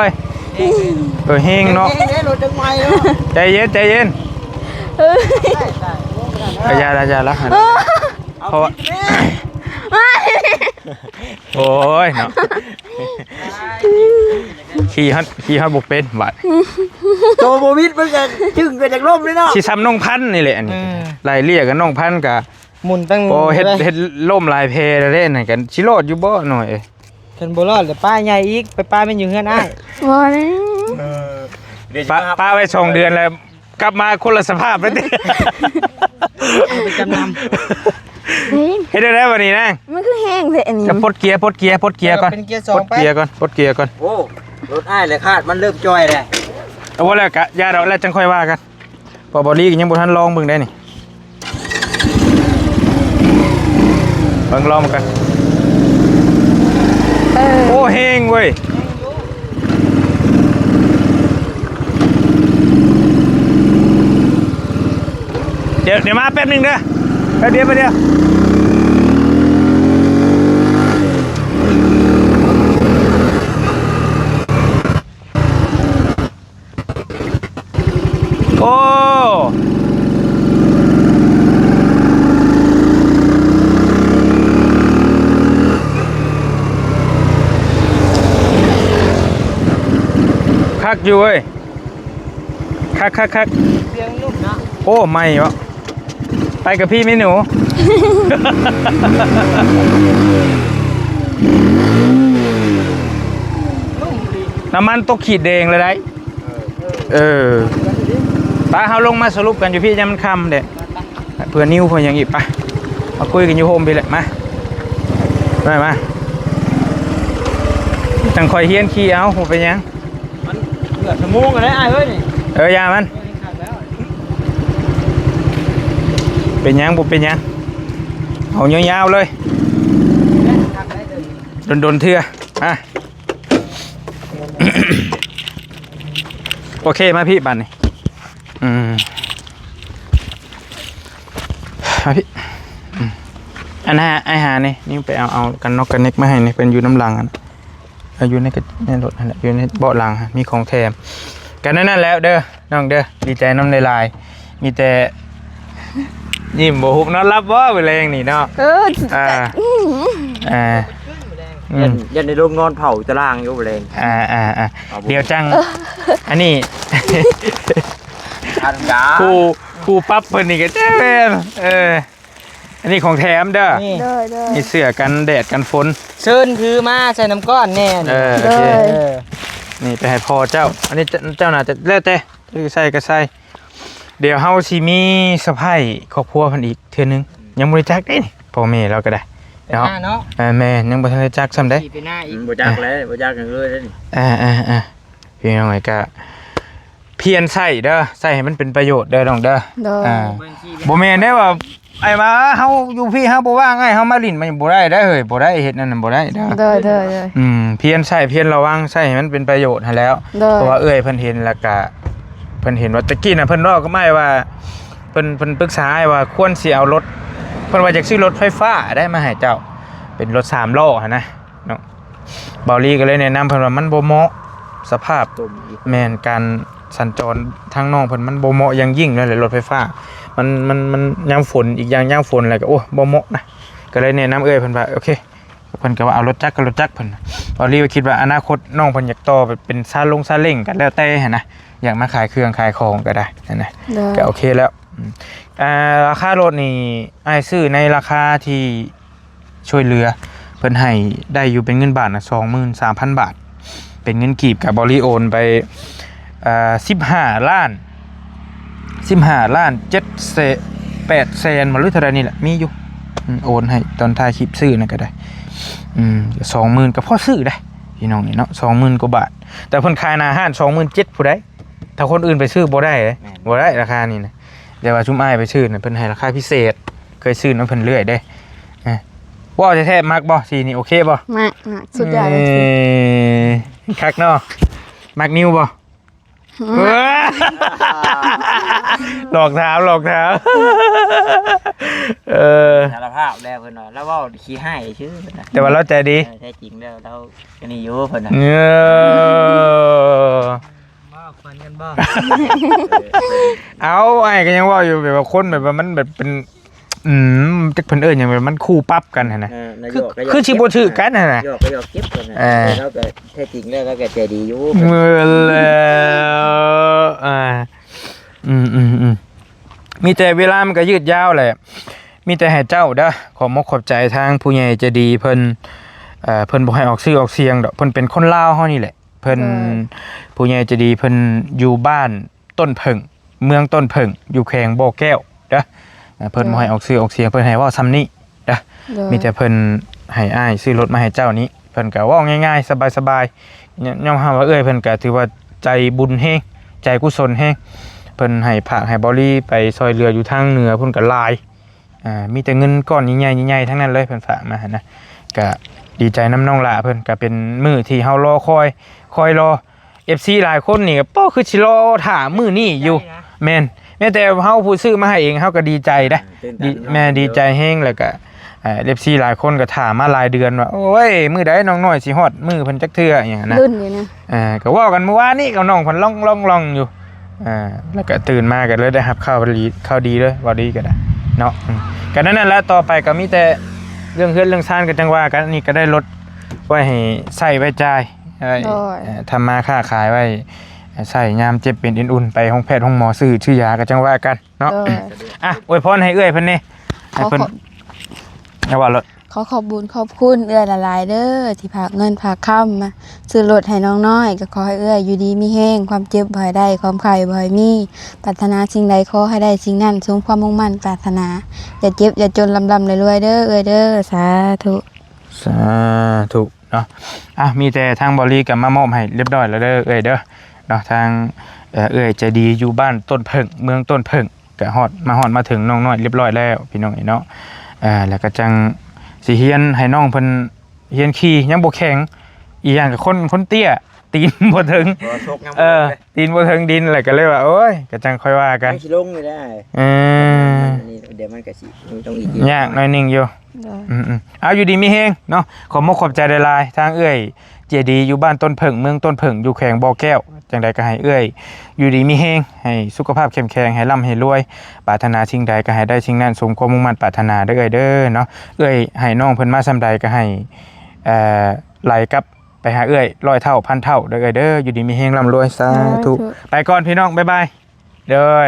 ยเฮงเนาะ รถจังไม้แล้ว ใจเย็น เอ้ย อย่าละเพราะว่าโอ้ยเนาะขี่ฮัทบุกเป็นบาด โตโบวิดมันกันจึงกันจากร่มเลยเนาะ ชีซ้ำน้องพันธุ์นี่แหละอันนี้ลายเรียกกันน้องพันธุ์กะ หมุนตั้ง โอ้เฮ็ดล่มลายเพเล่นนั่นกันชิโรดอยู่บ่หน่อย กันบ่รอดเลยป้าใหญ่อีกไปป้ามันอยู่เฮือนอ้าย บ่เลย ป้าไว้2 เดือนแล้วกลับมาคนละสภาพแล้วดิ ไปจำน เฮ้ย เฮ็ดได้วันนี้นะ มันคือแห้งเลยอันนี้ จะปลดเกียร์ก่อน เป็นเกียร์ ปลดเกียร์ก่อน โอ้รถอ้ายเลยคาดมันเริ่มจอยเลย เอาว่าแล้วกะยาเราแล้วจังค่อยว่ากันพอบอดี้ยังบ่ทันลองเบิ่งได้นี่เบิ่งลองกันโอ้เฮงเว้ยเดี๋ยวมาแป๊บนึงเด้อแป๊บเดียวโอ้คักอยู่เว้ยคัก เสียงนุ่มนะ โอ้ไม่วะไปกับพี่ไหมหนู น้ำมันตกขีดแดงเลยได้ไปเฮาลงมาสรุปกันอยู่พี่ยังมันคำเด็ดเพื่อนิ้วเพื่ออย่างอีกไปมาคุยกันอยู่โฮมไปเลยมาจังคอยเฮียนขี้เอาผมไปยัง เหลือสมองกันได้อ้ายเฮ้ยนี่ ยามันเป็นยังบุเป็นยังเอายาวๆเลยโดนเถื่อโอเคมาพี่บันนี่มาพี่อันน่ะไอหานี่ไปเอากันนกกันเน็กมาให้นี่เป็นอยู่น้ำลังอ่ะอยู่ในรถนั่นแหละอยู่ในเบาะหลังมีของแถมกันนั่นแล้วเด้อน้องเด้อดีใจน้ำในลายมีแต่ยิ้มโบหุบนอนรับว่าไปแรงนี่เนาะยันในโรงนอนเผาตารางอยู่แรง เดี๋ยวจังอันนี้ ทันกา ครูปั๊บเพิ่นนี่ก็แจ้งอันนี้ของแถมเด้อ นี่ มีเสื้อกันแดดกันฝน เชิญถือมาใส่น้ำก้อนแน่ โอเคนี่ไปให้พ่อเจ้าอันนี้เจ้าน่าจะแล้วแต่ใส่ก็ใส่เดี๋ยวเฮาสิมีสะใภ้ครอบครัวเพิ่นอีกเทื่อนึงยังบ่ได้จักได้นี่พ่อแม่เราก็ได้เนาะแม่ยังบ่ทันได้จักซ้ำได้ ไปหน้าอีกบ่จักเลยบ่จักกันเลยนี่ พี่น้องไอ้ก็เพียรใส่เด้อใส่ให้มันเป็นประโยชน์เด้อน้องเด้อบ่แม่นได้ว่าไอ้มาเฮาอยู่พี่เฮาบ่ว่างไงเฮามาลิ้นมันบ่ได้ได้เฮ้ยบ่ได้เฮ็ดนั่นบ่ได้เด้อเพียรใส่เพียรระวังใส่ให้มันเป็นประโยชน์ให้แล้วเพราะว่าเอ้ยเพิ่นเห็นแล้วก็ เพิ่นเห็นว่าตะกี้น่ะเพิ่นรอก็ไม่ว่าเพิ่นปรึกษาอ้ายว่าควรสิเอารถเพิ่นว่าอยากซื้อรถไฟฟ้าได้มาให้เจ้าเป็นรถ3ล้อหั่นนะเนาะเบาลีก็เลยแนะนำเพิ่นว่ามันบ่เหมาะสภาพแม่นการสัญจรทางน้องเพิ่นมันบ่เหมาะอย่างยิ่งเลยรถไฟฟ้ามันยามฝนอีกอย่างยามฝนอะไรก็โอ้บ่เหมาะนะก็เลยแนะนำเพิ่นว่าโอเคเพิ่นก็ว่าเอารถจักรก็รถจักรเพิ่นเบาลีก็คิดว่าอนาคตน้องเพิ่นอยากต่อเป็นซาเล้งกันแล้วแต่หั่นนะอยากมาขายเครื่องขายของก็ได้หั่นนะก็โอเคแล้วราคารถนี่อ้ายซื้อในราคาที่ช่วยเหลือเพิ่นให้ได้อยู่เป็นเงินบาทนะ 23,000 บาทเป็นเงินกีบกับบริโอนไป15 ล้าน7 8 แสนมาหรือเท่าใดนี่แหละมีอยู่โอนให้ตอนท้ายคลิปซื้อนั่นก็ได้20,000ก็พอซื้อได้พี่น้องนี่เนาะ 20,000 กว่าบาทแต่เพิ่นขายหน้าห้าน 27,000ผู้ใดถ้าคนอื่นไปซื้อบ่ได้บ่ได้ราคานี้นะแต่ว่าชุมอ้ายไปซื้อน่ะเพิ่นให้ราคาพิเศษเคยซื้อนำเพิ่นเรื่อยเด้ว่าแท้ๆมักบ่สีนี่โอเคบ่มากสุดยอดเลยคักเนาะมักนิ้วบ่หลอกถามสารภาพแล้วเพิ่นว่าแล้วเว้าขี้ให้ชื่อเพิ่นน่ะแต่ว่าเราใจดีแท้จริงแล้วเราก็นี่อยู่เพิ่นน่ะมาฟันกันบ่ เอาไอ้ก็ยังว่าอยู่แบบว่าคนแบบว่ามันแบบเป็นจักเพิ่นหยังแบบมันคู่ปั๊บกันหั่นน่ะคือสิบ่ถือกันหั่นน่ะหยอกก็หยอกเก็บเพิ่นน่ะแล้วก็แท้จริงแล้วก็ใจดีอยู่แล้วมีแต่เวลามันก็ยืดยาวแหละมีแต่ให้เจ้าเด้อขอมกขอบใจทางผู้ใหญ่ใจดีเพิ่นบ่ให้ออกชื่อออกเสียงดอกเพิ่นเป็นคนลาวเฮานี่แหละเพิ่นผู้ใหญ่ใจดีเพิ่นอยู่บ้านต้นเพิ่งเมืองต้นเพิ่งอยู่แขวงบ่อแก้วเด้อเพิ่นบ่ให้ออกชื่อออกเสียงเพิ่นให้เว้าซ้ำนี้เด้อมีแต่เพิ่นให้อ้ายซื้อรถมาให้เจ้านี้เพิ่นก็เว้าง่ายๆสบายๆยอมรับว่าเพิ่นก็ถือว่าใจบุญแฮงใจกุศลแฮงเพิ่นให้ภาคให้บริไปซอยเรืออยู่ทางเหนือเพิ่นก็หลายมีแต่เงินก้อนใหญ่ๆทั้งนั้นเลยเพิ่นฝากมานะก็ดีใจน้ำน้องละเพิ่นก็เป็นมื้อที่เฮารอคอยรอ FC หลายคนนี่ก็ป้อคือสิรอท่ามื้อนี้อยู่แม่นแม้แต่เฮาผู้ซื้อมาให้เองเฮาก็ดีใจเด้แม่ดีใจแฮงแล้วก็FC หลายคนก็ถามมาหลายเดือนว่าโอ้ยมื้อใดน้องน้อยสิฮอดมื้อเพิ่นจักเทื่ออย่างนั้นนะรุ่นอยู่นะก็เว้ากันเมื่อวานนี้กับน้องเพิ่นล่องอยู่แล้วก็ตื่นมาก็เลยได้รับข่าวดีเลยว่าดีก็ได้เนาะก็นั่นแหละต่อไปก็มีแต่เรื่องเฮือนเรื่องซ่านกันจังว่ากันนี่ก็ได้รถไว้ให้ใช้ไว้จ่ายทำมาค้าขายไว้ใส่ยามเจ็บเป็นอุ่นๆไปห้องแพทย์ห้องหมอซื้อชื่อยาก็จังว่ากันเนาะอวยพรให้เพิ่นนี่ให้เพิ่นว่ารถขอขอบบุญขอบคุณละลายเด้อที่ฝากเงินฝากคำมาซื้อรถให้น้องน้อยก็ขอให้อยู่ดีมีแห้งความเจ็บบ่ให้ได้ความไข้บ่ให้มีปรารถนาสิ่งใดขอให้ได้สิ่งนั้นสมความมุ่งมั่นปรารถนาอย่าเจ็บอย่าจนลำรวยเด้อเด้อสาธุเนาะมีแต่ทางบริกับมามอบให้เรียบร้อยแล้วเด้อเด้อเนาะทางใจดีอยู่บ้านต้นเพิ่งเมืองต้นเพิ่งก็ฮอดมาถึงน้องน้อยเรียบร้อยแล้วพี่น้องเนาะแล้วก็จังสิเฮียนให้น้องเพิ่นเฮียนขี่ยังบ่แข็งอีหยังกับคนเตี้ยตีนบ่ถึงตีนบ่ถึงดินแล้วก็เลยว่าโอ้ยก็จังค่อยว่ากันสิลงไม่ได้เดี๋ยวมันก็สิต้องอีกยากหน่อยนึงอยู่เอาอยู่ดีมีแฮงเนาะขอมขอบใจหลายๆทางเจดีอยู่บ้านต้นเพิ่งเมืองต้นเพิ่งอยู่แขวงบ่อแก้วจังใดก็ให้อยู่ดีมีแฮงให้สุขภาพเข้มแข็งให้ร่ำให้รวยปรารถนาสิ่งใดก็ให้ได้สิ่งนั้นสมความมุ่งมั่นปรารถนาเด้อเด้อเนาะให้น้องเพิ่นมาซำใดก็ให้ไหลกลับไปหา100 เท่าพันเท่าเด้ออยู่ดีมีแฮงร่ำรวยสาธุไปก่อนพี่น้องบ๊ายบายเด้อ